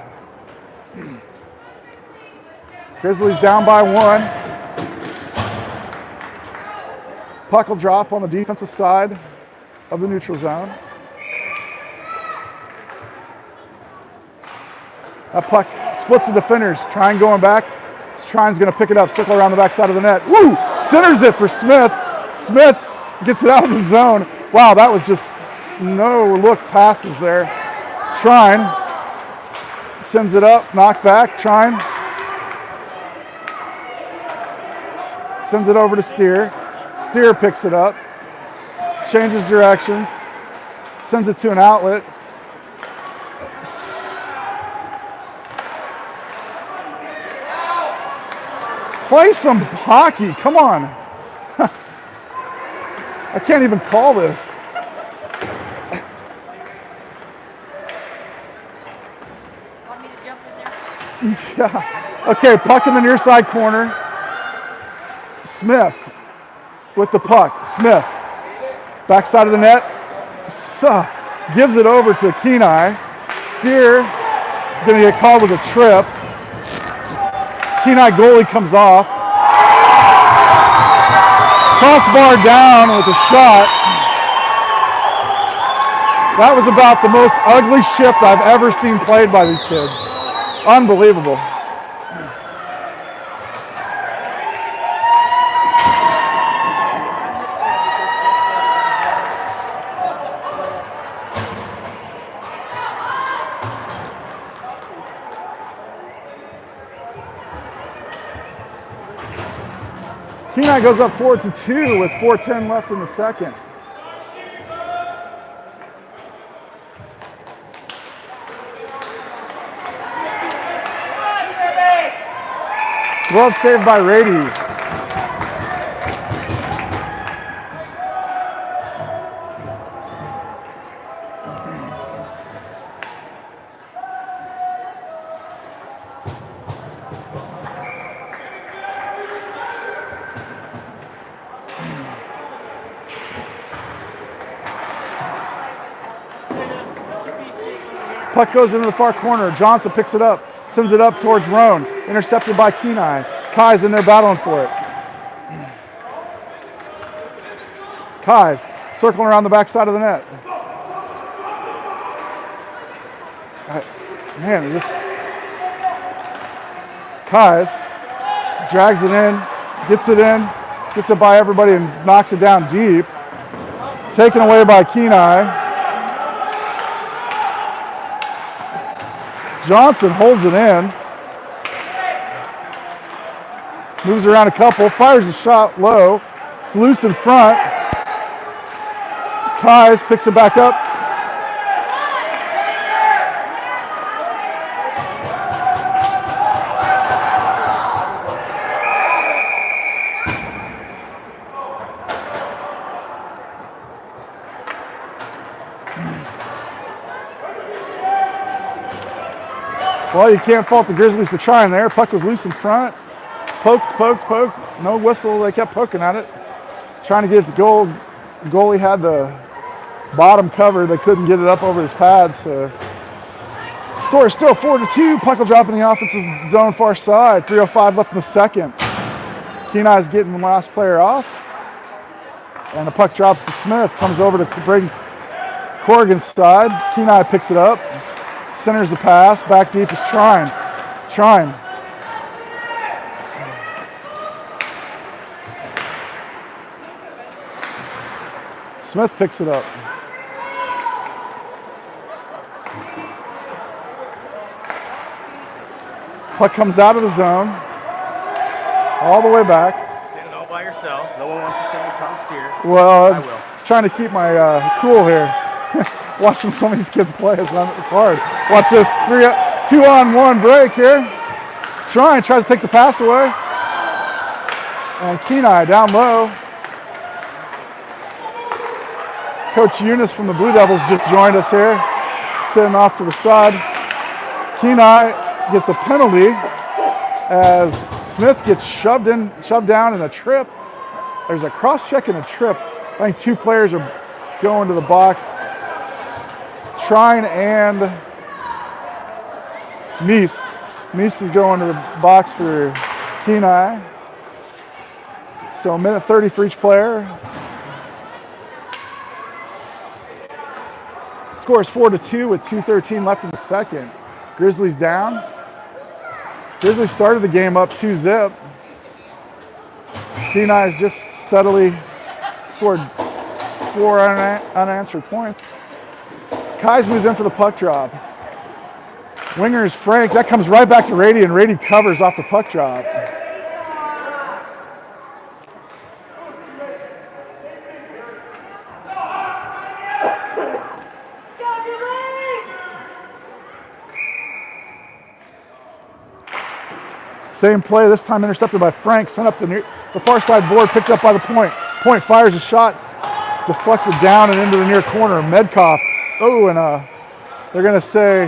Grizzlies down by 1. Puck will drop on the defensive side of the neutral zone. That puck splits the defenders. Trine going back. Trine's going to pick it up, circle around the backside of the net. Woo! Centers it for Smith. Smith gets it out of the zone. Wow, that was just no look passes there. Trine sends it up, knock back. Trine sends it over to Steer. Steer picks it up, changes directions, sends it to an outlet. Play some hockey, come on. I can't even call this. Want me to jump in there? Yeah. Okay, puck in the near side corner. Smith with the puck. Smith, backside of the net. Gives it over to Kenia. Steer, gonna get called with a trip. Kenia goalie comes off. Crossbar down with a shot. That was about the most ugly shift I've ever seen played by these kids. Unbelievable. Kenia goes up 4-2 with 4:10 left in the second. Glove saved by Rady. Puck goes into the far corner. Johnson picks it up, sends it up towards Roan. Intercepted by Kenia. Kai's in there battling for it. Kai's circling around the backside of the net. Man, just Kai's drags it in, gets it by everybody and knocks it down deep. Taken away by Kenia. Johnson holds it in. Moves around a couple, fires a shot low. It's loose in front. Kais picks it back up. Well, you can't fault the Grizzlies for trying there. Puck was loose in front. Poke. No whistle. They kept poking at it. Trying to get it to goal. The goalie had the bottom covered. They couldn't get it up over his pads. So score is still 4-2. Puck will drop in the offensive zone far side. 3:05 left in the second. Kenia is getting the last player off. And the puck drops to Smith. Comes over to bring Corrigan's side. Kenia picks it up. Centers the pass. Back deep is Trine. Smith picks it up. Puck comes out of the zone. All the way back. Standing all by yourself. No one wants to stand across here. Well, I will. Trying to keep my cool here. Watching some of these kids play, it's hard. Watch this 2-on-1 break here. Trine tries to take the pass away. And Kenia down low. Coach Eunice from the Blue Devils just joined us here, sitting off to the side. Kenia gets a penalty as Smith gets shoved down in a trip. There's a cross check and a trip. I think two players are going to the box. Trine and Nice. Nice is going to the box for Kenia. So a minute 30 for each player. Score is 4-2 with 2:13 left in the second. Grizzlies down. Grizzlies started the game up 2-0. Kenia has just steadily scored 4 unanswered points. Kais moves in for the puck drop. Winger is Frank. That comes right back to Rady, and Rady covers off the puck drop. Same play, this time intercepted by Frank, sent up the far side board, picked up by the point. Point fires a shot, deflected down and into the near corner. Medkoff, and they're gonna say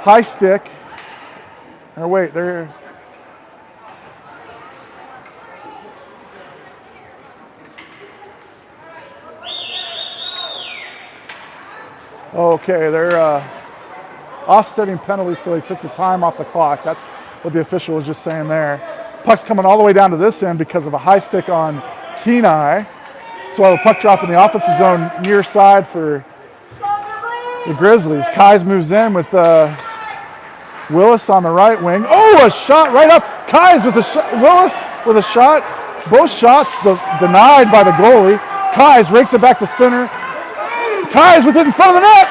high stick. Or wait, they're... Okay, they're offsetting penalties, so they took the time off the clock. That's what the official was just saying there. Puck's coming all the way down to this end because of a high stick on Kenia. So I have a puck drop in the offensive zone near side for the Grizzlies. Kais moves in with Willis on the right wing. Oh, a shot right up. Kais with a shot. Willis with a shot. Both shots denied by the goalie. Kais rakes it back to center. Kais with it in front of the net.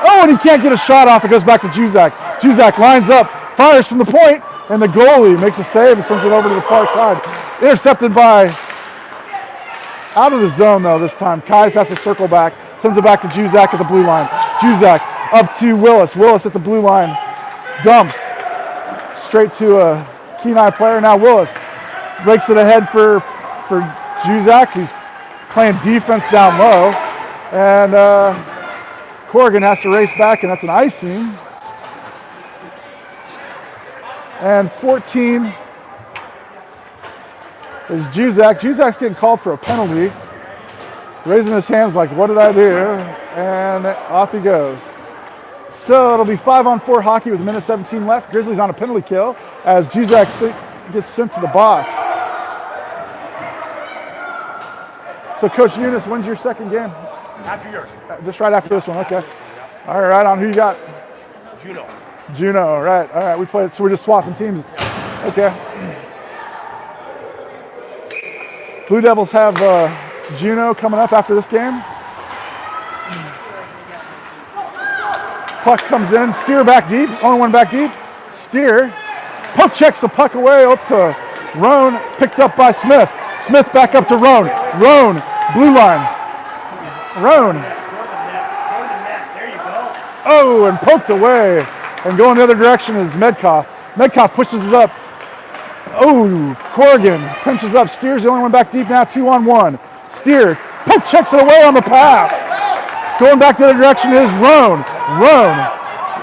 Oh, and he can't get a shot off. It goes back to Juzak. Juzak lines up, fires from the point, and the goalie makes a save and sends it over to the far side. Intercepted by, out of the zone though this time. Kais has to circle back, sends it back to Juzak at the blue line. Juzak up to Willis. Willis at the blue line, dumps straight to a Kenia player. Now Willis rakes it ahead for Juzak, who's playing defense down low. And Corrigan has to race back, and that's an icing. And 14 is Juzak. Juzak's getting called for a penalty. Raising his hands like, what did I do? And off he goes. So it'll be 5-on-4 hockey with 1:17 left. Grizzlies on a penalty kill as Juzak gets sent to the box. So Coach Eunice, when's your second game? After yours. Just right after this one, okay. All right, right on. Who you got? Juno, all right. We played, so we're just swapping teams. Okay. Blue Devils have Juno coming up after this game. Puck comes in, Steer back deep, only one back deep. Steer, poke checks the puck away up to Roan, picked up by Smith. Smith back up to Roan. Roan, blue line. Roan. Oh, and poked away. And going the other direction is Medkoff. Medkoff pushes it up. Oh, Corrigan pinches up. Steer's the only one back deep now, 2-on-1. Steer, poke checks it away on the pass. Going back the other direction is Roan. Roan,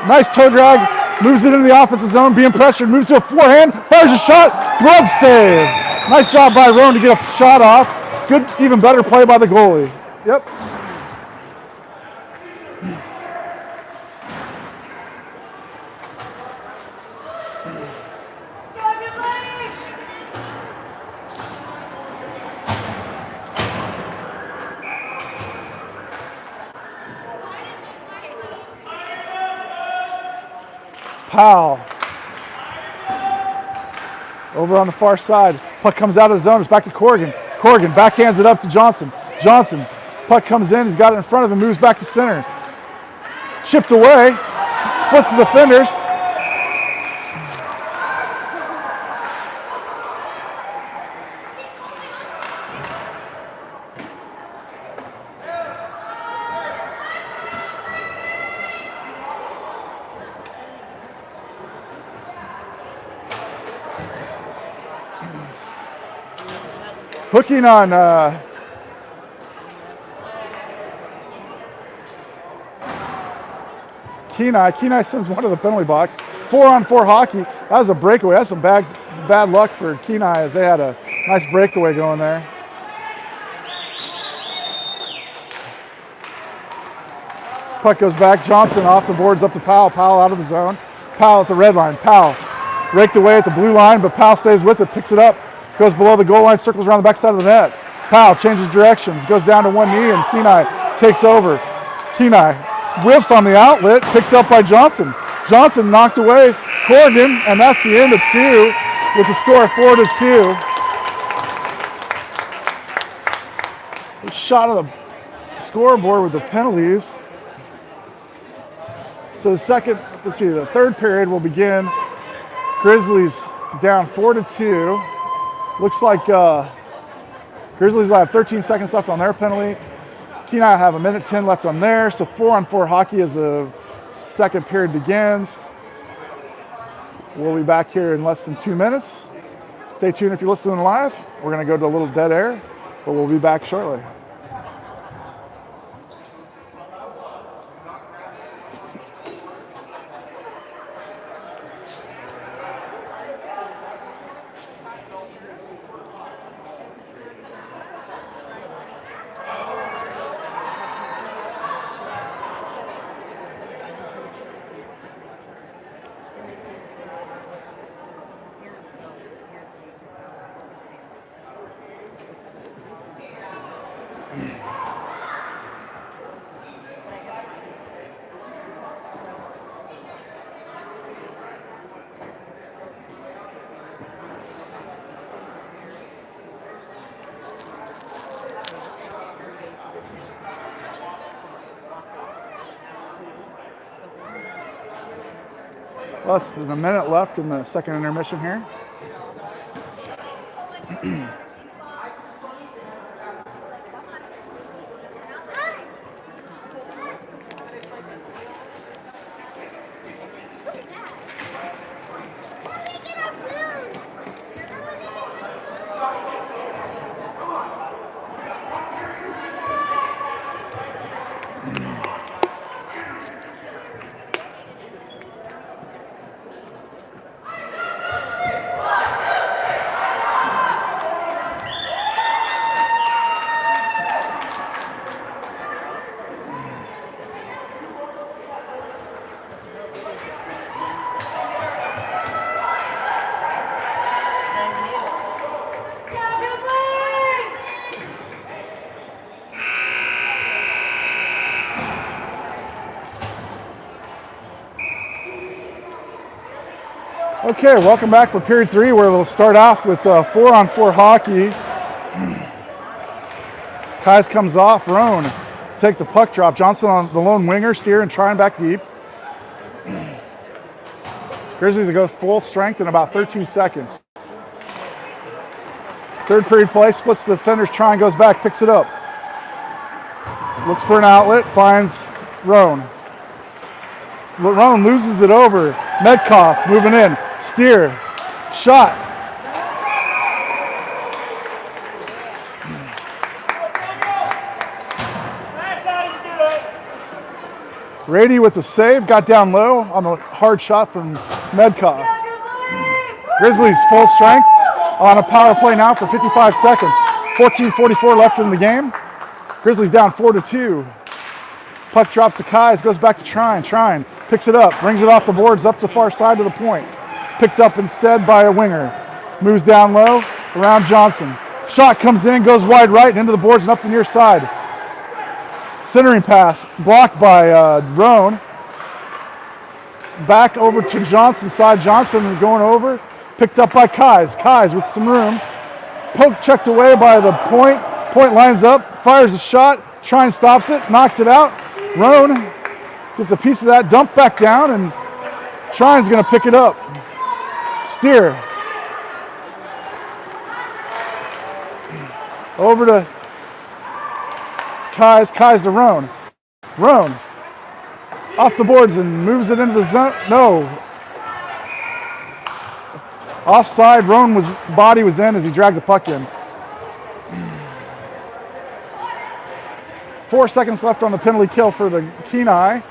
nice toe drag, moves it into the offensive zone, being pressured, moves to a forehand, fires a shot, glove save. Nice job by Roan to get a shot off. Good, even better play by the goalie. Yep. Powell. Over on the far side. Puck comes out of the zone. It's back to Corrigan. Corrigan backhands it up to Johnson. Johnson. Puck comes in. He's got it in front of him. Moves back to center. Chipped away. Splits the defenders. Hooking on Kenia. Kenia sends one to the penalty box. 4-on-4 hockey. That was a breakaway. That's some bad luck for Kenia as they had a nice breakaway going there. Puck goes back. Johnson off the boards up to Powell. Powell out of the zone. Powell at the red line. Powell raked away at the blue line, but Powell stays with it, picks it up, goes below the goal line, circles around the backside of the net. Powell changes directions, goes down to one knee, and Kenia takes over. Kenia whiffs on the outlet, picked up by Johnson. Johnson knocked away Corrigan, and that's the end of 2 with the score 4-2. Shot of the scoreboard with the penalties. So the third period will begin. Grizzlies down 4-2. Looks like Grizzlies will have 13 seconds left on their penalty. Kenia have 1:10 left on there. So 4-on-4 hockey as the second period begins. We'll be back here in less than 2 minutes. Stay tuned if you're listening live. We're going to go to a little dead air, but we'll be back shortly. Less than a minute left in the second intermission here. Okay, welcome back for period 3, where we'll start off with 4-on-4 hockey. Kais comes off. Roan take the puck drop. Johnson on the lone winger, steer and trying back deep. Grizzlies will go full strength in about 13 seconds. Third period play, splits the defenders, try and goes back, picks it up. Looks for an outlet, finds Roan. Roan loses it over. Medkoff moving in. Steer. Shot. Rady with the save. Got down low on the hard shot from Medkoff. Grizzlies full strength on a power play now for 55 seconds. 14:44 left in the game. Grizzlies down 4-2. Puck drops to Kais, goes back to Trine. Trine picks it up, brings it off the boards up the far side of the point. Picked up instead by a winger. Moves down low, around Johnson. Shot comes in, goes wide right and into the boards and up the near side. Centering pass, blocked by Roan. Back over to Johnson's side. Johnson going over, picked up by Kais. Kais with some room. Poke checked away by the point. Point lines up, fires a shot. Trine stops it, knocks it out. Roan gets a piece of that, dumped back down, and Trine's going to pick it up. Steer. Over to Kais. Kais to Roan. Roan off the boards and moves it into the zone. No. Offside. Roan body was in as he dragged the puck in. 4 seconds left on the penalty kill for the Kenai.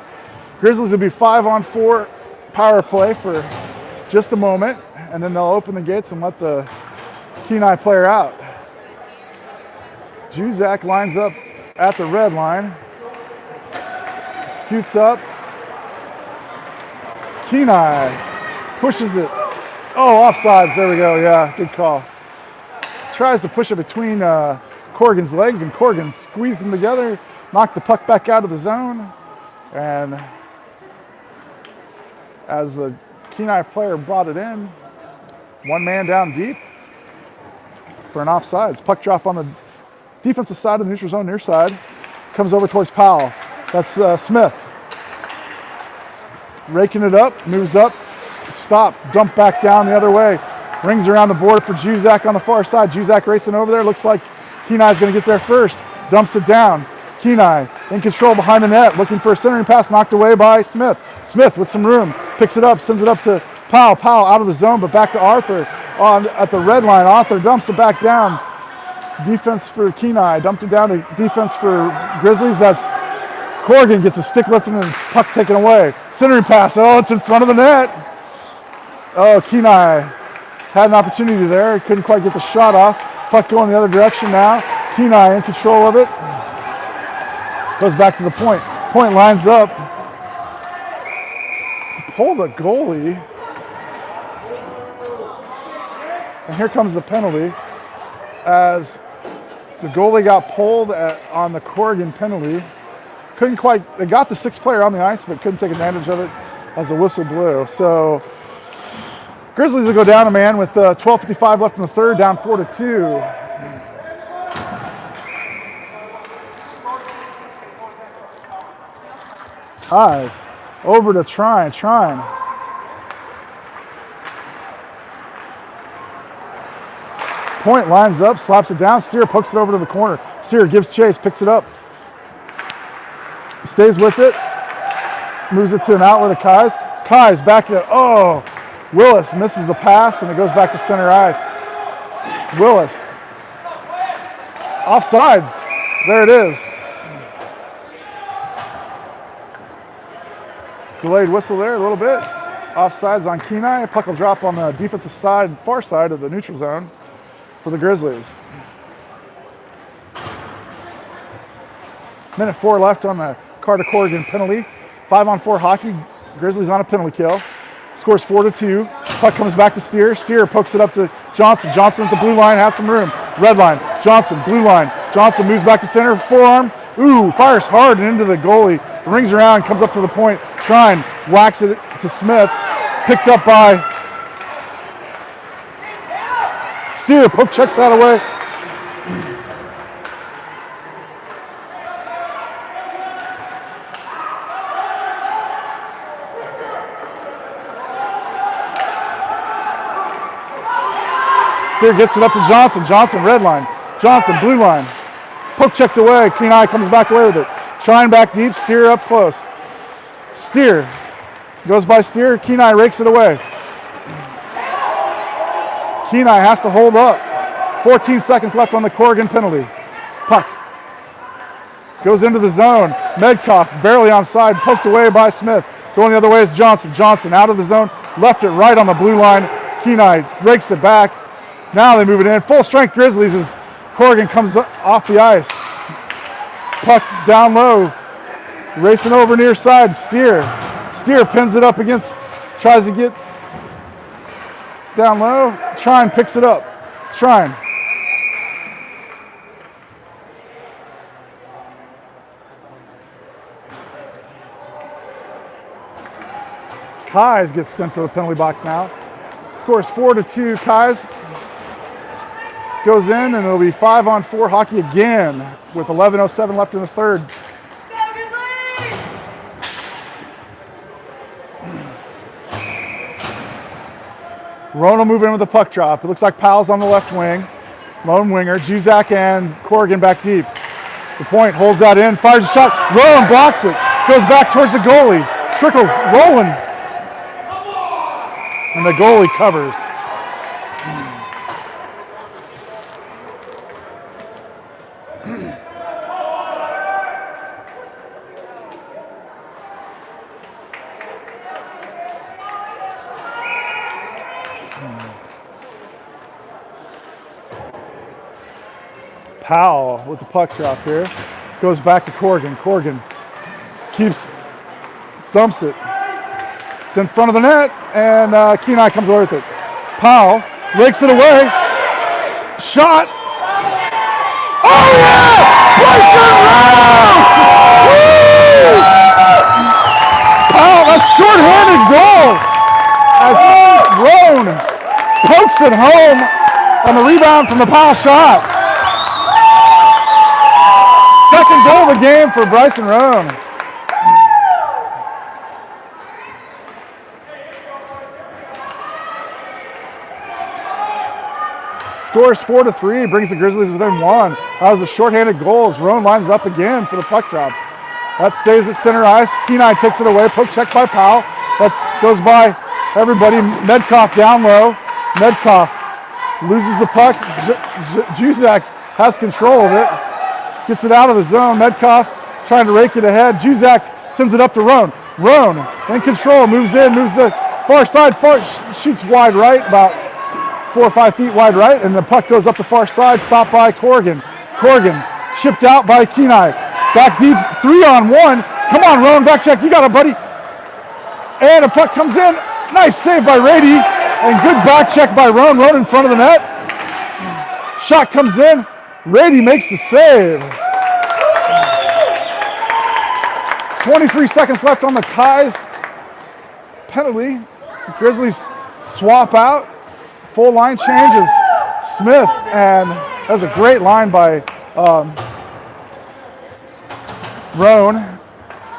Grizzlies will be 5-on-4 power play for just a moment, and then they'll open the gates and let the Kenia player out. Juzak lines up at the red line, scoots up. Kenia pushes it. Oh, offsides. There we go. Yeah, good call. Tries to push it between Corrigan's legs, and Corrigan squeezed them together, knocked the puck back out of the zone, and as the Kenia player brought it in, one man down deep for an offsides. Puck drop on the defensive side of the neutral zone, near side. Comes over towards Powell. That's Smith. Raking it up, moves up, stop, dump back down the other way. Rings around the board for Juzak on the far side. Juzak racing over there. Looks like Kenia's going to get there first. Dumps it down. Kenia in control behind the net, looking for a centering pass, knocked away by Smith. Smith with some room, picks it up, sends it up to Powell. Powell out of the zone, but back to Arthur at the red line. Arthur dumps it back down. Defense for Kenia, dumped it down to defense for Grizzlies. That's Corrigan gets a stick lifted and puck taken away. Centering pass, oh, it's in front of the net. Oh, Kenia had an opportunity there, couldn't quite get the shot off. Puck going the other direction now. Kenia in control of it. Goes back to the point. Point lines up. Pull the goalie. And here comes the penalty as the goalie got pulled on the Corrigan penalty. Couldn't quite, they got the sixth player on the ice, but couldn't take advantage of it as the whistle blew. So Grizzlies will go down a man with 12:55 left in the third, down 4-2. Eyes over to Trine. Point lines up, slaps it down. Steer pokes it over to the corner. Steer gives chase, picks it up. Stays with it. Moves it to an outlet of Kai's. Kai's back to, oh, Willis misses the pass and it goes back to center ice. Willis. Offsides. There it is. Delayed whistle there a little bit. Offsides on Kenia. Puck will drop on the defensive side, far side of the neutral zone for the Grizzlies. Minute 4 left on the Carter Corrigan penalty. 5-on-4 hockey. Grizzlies on a penalty kill. Scores 4-2. Puck comes back to Steer. Steer pokes it up to Johnson. Johnson at the blue line, has some room. Red line. Johnson, blue line. Johnson moves back to center. Forearm. Ooh, fires hard and into the goalie. Rings around, comes up to the point. Trine whacks it to Smith. Picked up by Steer. Poke checks that away. Steer gets it up to Johnson. Johnson, red line. Johnson, blue line. Poke checked away. Kenia comes back away with it. Trine back deep. Steer up close. Steer goes by Steer. Kenia rakes it away. Kenia has to hold up. 14 seconds left on the Corrigan penalty. Puck goes into the zone. Medkoff barely onside. Poked away by Smith. Going the other way is Johnson. Johnson out of the zone. Left it right on the blue line. Kenia rakes it back. Now they move it in. Full strength Grizzlies as Corrigan comes off the ice. Puck down low. Racing over near side. Steer pins it up against, tries to get down low. Trine picks it up. Trine. Kais gets sent to the penalty box now. Scores 4-2. Kais goes in, and it'll be 5-on-4 hockey again with 11:07 left in the third. Rona move in with the puck drop. It looks like Powell's on the left wing. Lone winger. Juzak and Corrigan back deep. The point holds that in. Fires a shot. Rowan blocks it. Goes back towards the goalie. Trickles. Rolling. And the goalie covers. Powell with the puck drop here. Goes back to Corrigan. Corrigan dumps it. It's in front of the net, and Kenia comes away with it. Powell rakes it away. Shot. Oh yeah! Bryson Rowe! Woo! Powell, a short-handed goal as Roan pokes it home on the rebound from the Powell shot. Second goal of the game for Bryson Roan. Scores 4-3, brings the Grizzlies within 1. That was a shorthanded goal as Roan lines up again for the puck drop. That stays at center ice. Kenia takes it away. Poke check by Powell. That goes by everybody. Medkoff down low. Medkoff loses the puck. Juzak has control of it. Gets it out of the zone. Medkoff trying to rake it ahead. Juzak sends it up to Roan. Roan in control. Moves in. Moves the far side. Shoots wide right. About 4 or 5 feet wide right. And the puck goes up the far side. Stopped by Corrigan. Corrigan chipped out by Kenia. Back deep, 3-on-1. Come on, Roan, back check. You got it, buddy. And a puck comes in. Nice save by Rady. And good back check by Roan. Roan in front of the net. Shot comes in. Rady makes the save. 23 seconds left on the Kai's penalty. Grizzlies swap out. Full line changes. Smith, and that's a great line by Roan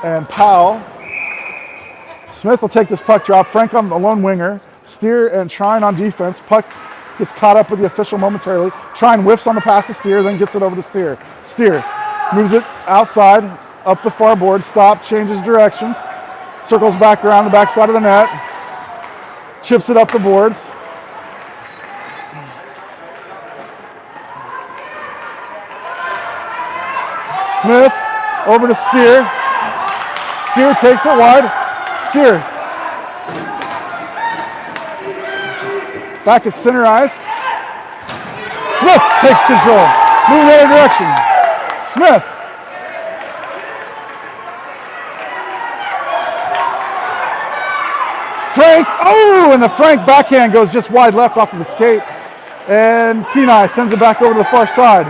and Powell. Smith will take this puck drop. Frank on the lone winger. Steer and Trine on defense. Puck gets caught up with the official momentarily. Trine whiffs on the pass to Steer, then gets it over to Steer. Steer moves it outside, up the far board. Stop, changes directions. Circles back around the backside of the net. Chips it up the boards. Smith over to Steer. Steer takes it wide. Steer. Back at center ice. Smith takes control. Moving the other direction. Smith. Frank. Oh, and the Frank backhand goes just wide left off of the skate. And Kenia sends it back over to the far side.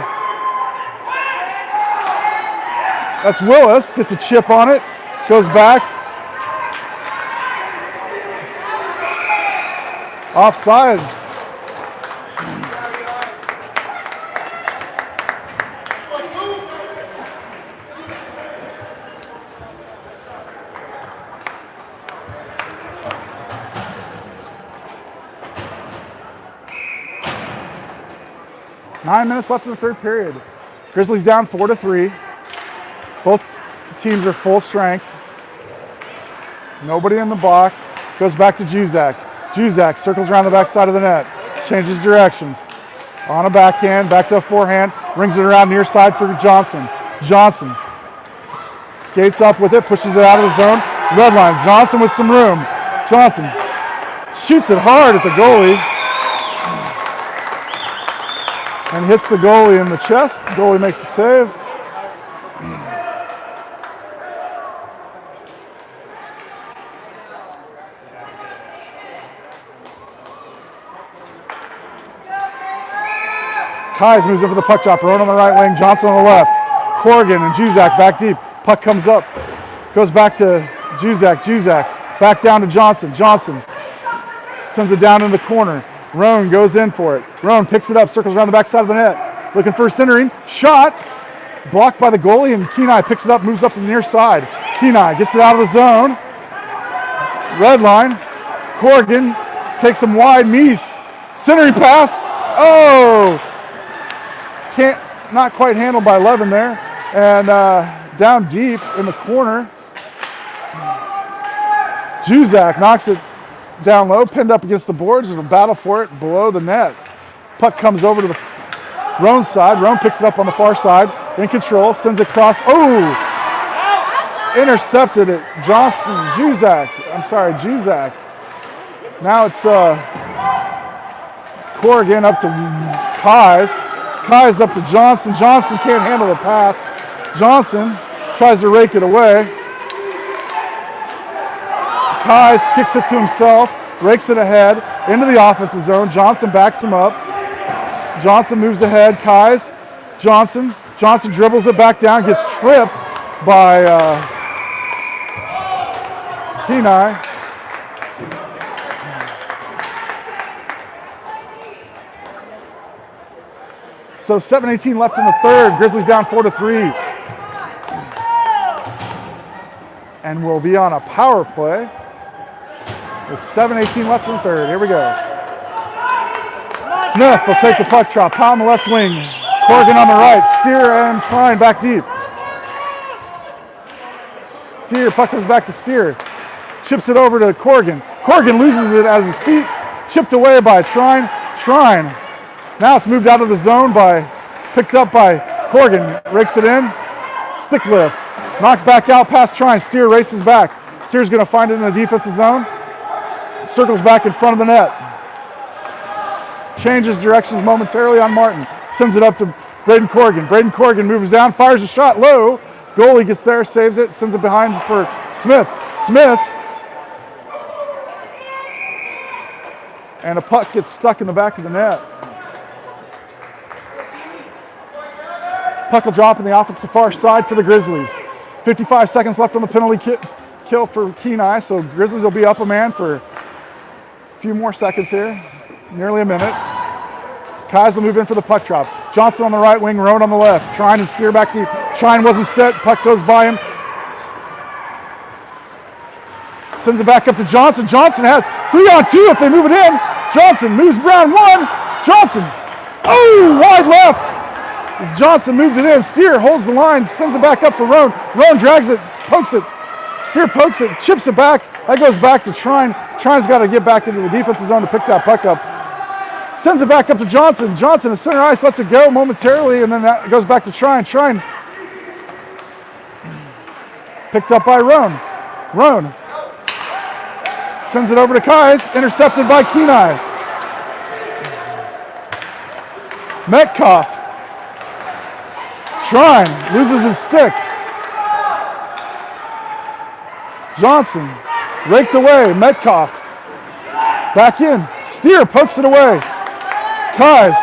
That's Willis, gets a chip on it, goes back. Offsides. Nine minutes left in the third period. Grizzlies down 4-3. Both teams are full strength. Nobody in the box. Goes back to Juzak. Juzak circles around the backside of the net. Changes directions. On a backhand, back to a forehand. Brings it around near side for Johnson. Johnson skates up with it, pushes it out of the zone. Red lines. Johnson with some room. Johnson shoots it hard at the goalie. And hits the goalie in the chest. The goalie makes the save. Kais moves in for the puck drop. Roan on the right wing, Johnson on the left. Corrigan and Juzak back deep. Puck comes up. Goes back to Juzak. Juzak back down to Johnson. Johnson sends it down in the corner. Roan goes in for it. Roan picks it up, circles around the backside of the net. Looking for a centering. Shot. Blocked by the goalie, and Kenia picks it up, moves up to the near side. Kenia gets it out of the zone. Red line. Corrigan takes him wide. Meese. Centering pass. Oh! Not quite handled by Levin there. And down deep in the corner. Juzak knocks it down low, pinned up against the boards. There's a battle for it below the net. Puck comes over to the Roan side. Roan picks it up on the far side. In control, sends it across. Oh! Intercepted it. Juzak. Now it's Corrigan up to Kais. Kai's up to Johnson. Johnson can't handle the pass. Johnson tries to rake it away. Kai's kicks it to himself, rakes it ahead into the offensive zone. Johnson backs him up. Johnson moves ahead. Kai's. Johnson dribbles it back down, gets tripped by Kenia. So 7:18 left in the third. Grizzlies down 4-3. And we'll be on a power play with 7:18 left in the third. Here we go. Smith will take the puck drop. Powell on the left wing. Corrigan on the right. Steer and Trine back deep. Steer, puck comes back to Steer. Chips it over to Corrigan. Corrigan loses it as his feet chipped away by Trine. Trine. Now it's moved out of the zone picked up by Corrigan. Rakes it in. Stick lift. Knocked back out past Trine. Steer races back. Steer's going to find it in the defensive zone. Circles back in front of the net. Changes directions momentarily on Martin. Sends it up to Braden Corrigan. Braden Corrigan moves down, fires a shot low. Goalie gets there, saves it, sends it behind for Smith. Smith. And a puck gets stuck in the back of the net. Puck will drop in the offensive far side for the Grizzlies. 55 seconds left on the penalty kill for Kenia, so Grizzlies will be up a man for a few more seconds here. Nearly a minute. Kai's will move in for the puck drop. Johnson on the right wing, Roan on the left. Trying to steer back deep. Trine wasn't set. Puck goes by him. Sends it back up to Johnson. Johnson has 3-on-2 if they move it in. Johnson moves Brown one. Johnson. Oh, wide left. As Johnson moved it in. Steer holds the line. Sends it back up for Roan. Roan drags it. Pokes it. Steer pokes it. Chips it back. That goes back to Trine. Trine's got to get back into the defensive zone to pick that puck up. Sends it back up to Johnson. Johnson at center ice lets it go momentarily, and then that goes back to Trine. Trine picked up by Roan. Roan sends it over to Kai's, intercepted by Kenia. Metcalf. Trine loses his stick. Johnson raked away. Metcalf back in. Steer pokes it away. Kai's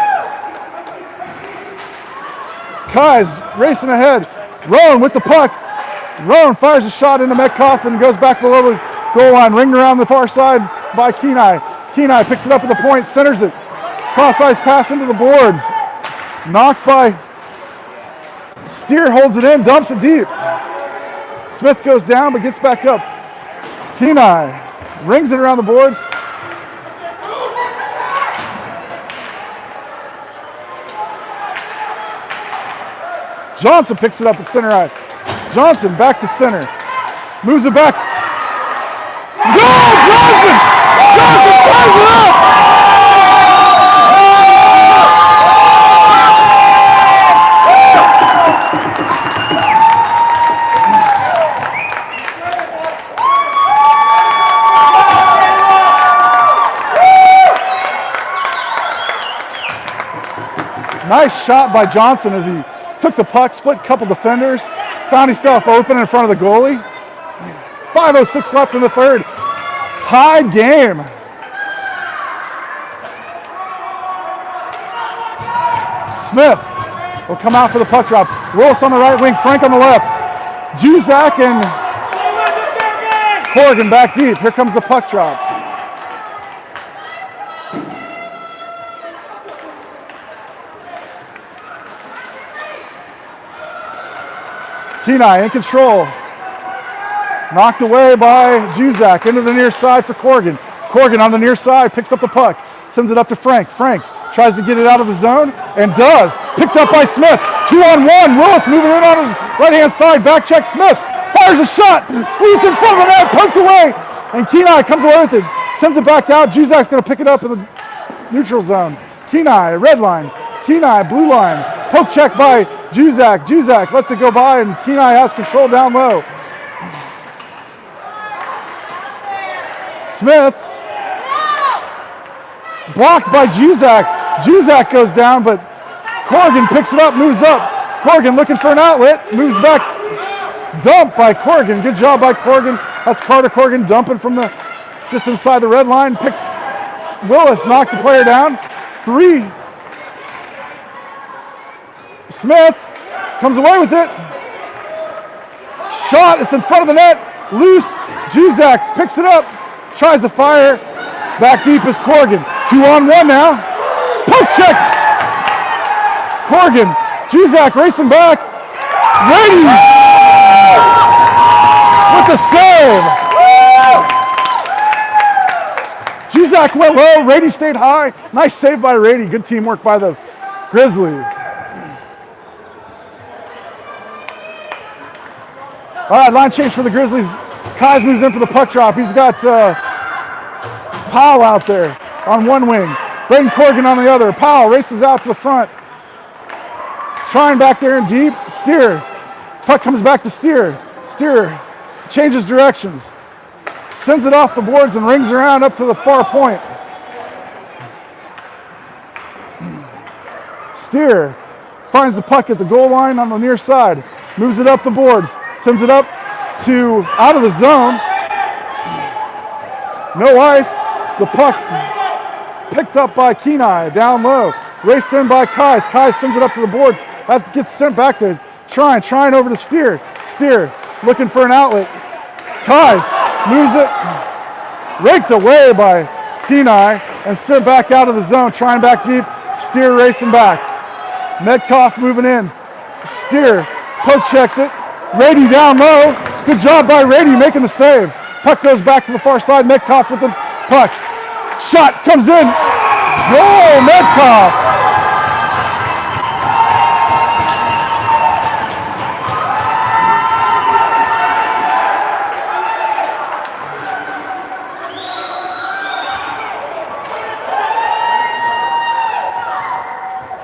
racing ahead. Roan with the puck. Roan fires a shot into Metcalf and goes back below the goal line, ringed around the far side by Kenia. Kenia picks it up at the point, centers it. Cross ice pass into the boards. Knocked by Steer, holds it in, dumps it deep. Smith goes down but gets back up. Kenia rings it around the boards. Johnson picks it up at center ice. Johnson back to center. Moves it back. Goal! Johnson! Johnson ties it up! Nice shot by Johnson as he took the puck, split a couple defenders, found himself open in front of the goalie. 5:06 left in the third. Tied game. Smith will come out for the puck drop. Willis on the right wing, Frank on the left. Juzak and Corrigan back deep. Here comes the puck drop. Kenia in control. Knocked away by Juzak into the near side for Corrigan. Corrigan on the near side picks up the puck. Sends it up to Frank. Frank tries to get it out of the zone and does. Picked up by Smith. 2-on-1. Willis moving in on his right-hand side. Back check Smith. Fires a shot. Loose in front of the net. Poked away. And Kenia comes away with it. Sends it back out. Juzak's going to pick it up in the neutral zone. Kenia, red line. Kenia, blue line. Poke check by Juzak. Juzak lets it go by, and Kenia has control down low. Smith blocked by Juzak. Juzak goes down, but Corrigan picks it up, moves up. Corrigan looking for an outlet, moves back. Dump by Corrigan. Good job by Corrigan. That's Carter Corrigan dumping from the just inside the red line. Willis knocks the player down. 3. Smith comes away with it. Shot. It's in front of the net. Loose. Juzak picks it up. Tries to fire. Back deep is Corrigan. 2-on-1 now. Poke check. Corrigan. Juzak racing back. Rady with the save. Juzak went low. Rady stayed high. Nice save by Rady. Good teamwork by the Grizzlies. All right, line change for the Grizzlies. Kais moves in for the puck drop. He's got Powell out there on one wing. Braden Corrigan on the other. Powell races out to the front. Trying back there in deep. Steer. Puck comes back to Steer. Steer changes directions. Sends it off the boards and rings around up to the far point. Steer finds the puck at the goal line on the near side. Moves it up the boards. Sends it up to out of the zone. No ice. The puck picked up by Kenia down low. Raced in by Kais. Kais sends it up to the boards. That gets sent back to Trine. Trine over to Steer. Steer looking for an outlet. Kais moves it. Raked away by Kenia and sent back out of the zone. Trine back deep. Steer racing back. Metcalf moving in. Steer poke checks it. Rady down low. Good job by Rady making the save. Puck goes back to the far side. Metcalf with the puck. Shot comes in. Goal, Metcalf.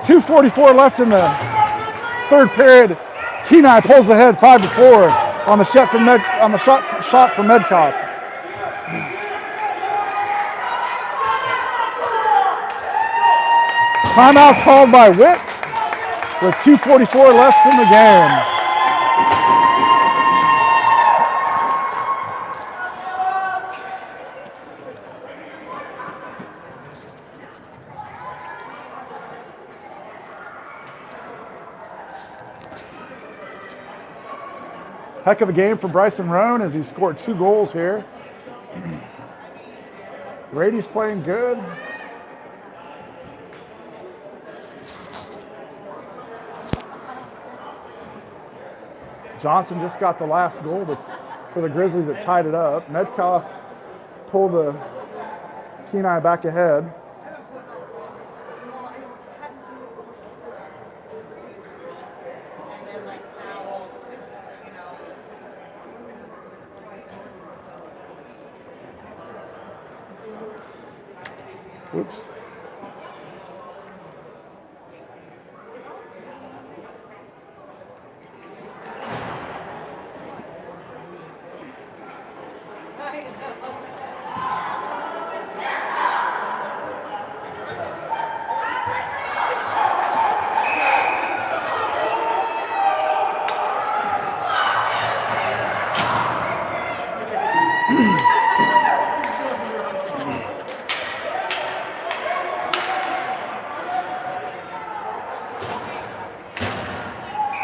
.244 left in the third period. Kenia pulls ahead 5-4 on the shot from Metcalf. Timeout called by Witt with 2:44 left in the game. Heck of a game for Bryson Roan as he scored 2 goals here. Rady's playing good. Johnson just got the last goal for the Grizzlies that tied it up. Metcalf pulled the Kenia back ahead. Oops.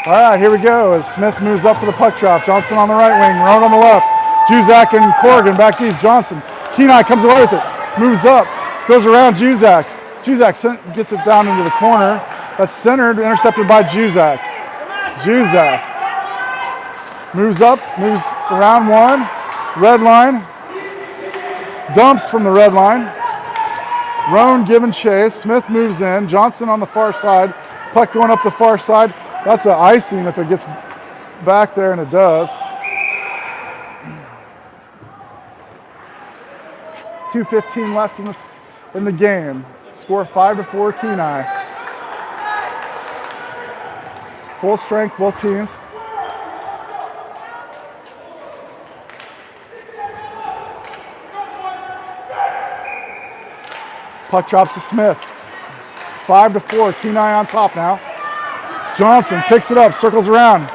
All right, here we go as Smith moves up for the puck drop. Johnson on the right wing, Roan on the left. Juzak and Corrigan back deep. Johnson. Kenia comes away with it. Moves up. Goes around Juzak. Juzak gets it down into the corner. That's centered, intercepted by Juzak. Juzak. Moves up, moves around one. Red line. Dumps from the red line. Roan giving chase. Smith moves in. Johnson on the far side. Puck going up the far side. That's an icing if it gets back there, and it does. 2:15 left in the game. Score 5-4 Kenia. Full strength, both teams. Puck drops to Smith. It's 5-4. Kenia on top now. Johnson picks it up, circles around.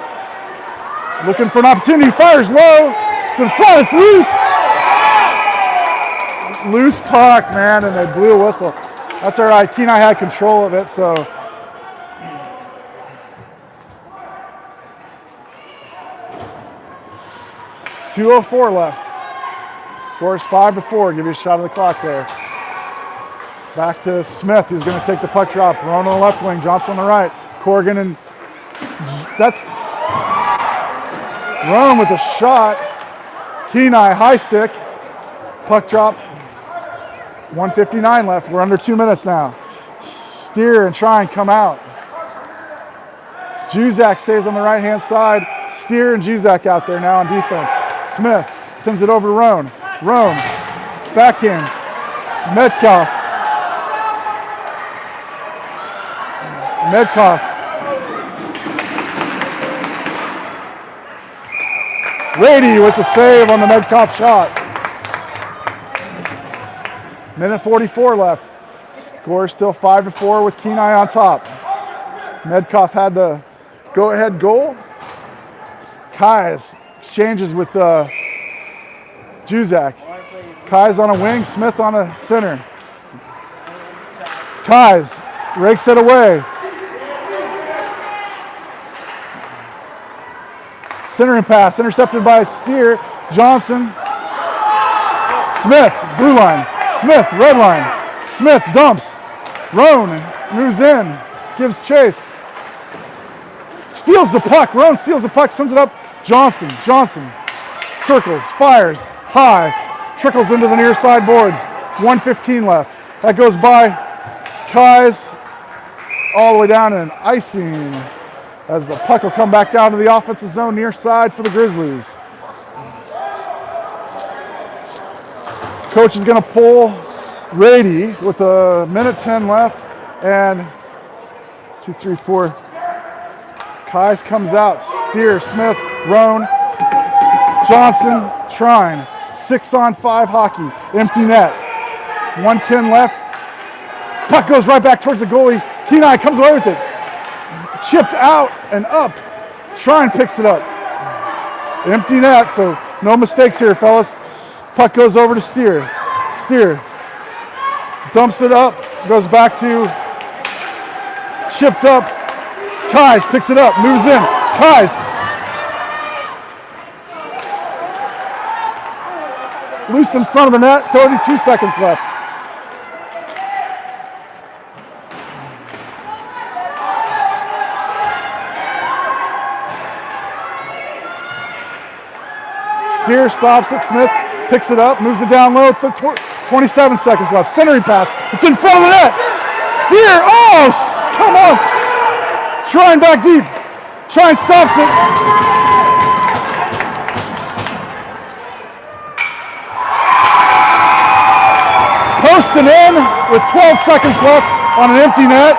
Looking for an opportunity, fires low. It's in front, it's loose. Loose puck, man, and they blew a whistle. That's all right. Kenia had control of it, so. .204 left. Scores 5-4. Give you a shot of the clock there. Back to Smith, who's going to take the puck drop. Roan on the left wing, Johnson on the right. Corrigan and that's Roan with a shot. Kenia high stick. Puck drop. 1:59 left. We're under 2 minutes now. Steer and try and come out. Juzak stays on the right-hand side. Steer and Juzak out there now on defense. Smith sends it over to Roan. Roan, backhand. Metcalf. Rady with the save on the Metcalf shot. Minute 44 left. Score still 5-4 with Kenia on top. Metcalf had the go-ahead goal. Kais exchanges with Juzak. Kais on a wing, Smith on a center. Kais rakes it away. Centering pass, intercepted by Steer. Johnson. Smith, blue line. Smith, red line. Smith dumps. Roan moves in, gives chase. Steals the puck. Roan steals the puck, sends it up. Johnson circles, fires, high, trickles into the near side boards. 1:15 left. That goes by Kais all the way down and icing as the puck will come back down to the offensive zone near side for the Grizzlies. Coach is going to pull Rady with a minute 10 left and 2, 3, 4. Kais comes out. Steer, Smith, Roan, Johnson, Trine. 6-on-5 hockey. Empty net. 1:10 left. Puck goes right back towards the goalie. Kenia comes away with it. Chipped out and up. Trine picks it up. Empty net, so no mistakes here, fellas. Puck goes over to Steer. Steer dumps it up. Goes back to chipped up. Kais picks it up, moves in. Kais. Loose in front of the net, 32 seconds left. Steer stops it, Smith picks it up, moves it down low, 27 seconds left. Centering pass, it's in front of the net. Steer, come on. Trine back deep. Trine stops it. Posted in with 12 seconds left on an empty net.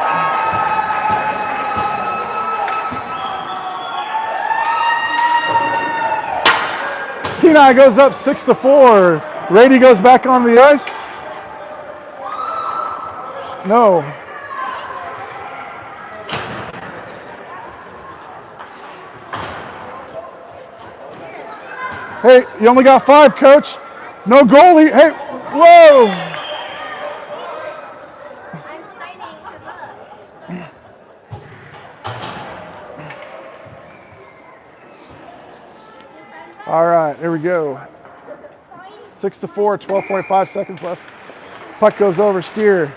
Kenia goes up 6-4. Rady goes back on the ice. No. Hey, you only got 5, coach. No goalie. Hey, whoa. I'm signing the book. All right, here we go. 6-4, 12.5 seconds left. Puck goes over, Steer.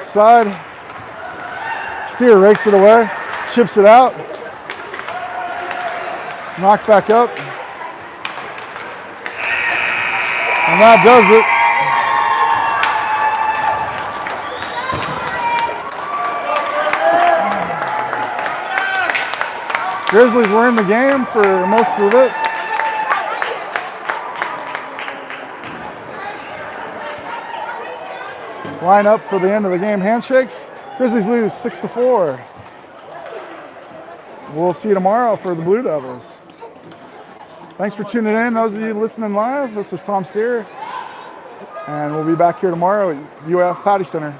Side. Steer rakes it away, chips it out. Knocked back up. And that does it. Grizzlies were in the game for most of it. Line up for the end of the game handshakes. Grizzlies lose 6-4. We'll see you tomorrow for the Blue Devils. Thanks for tuning in. Those of you listening live, this is Tom Steer. And we'll be back here tomorrow at UF Patty Center.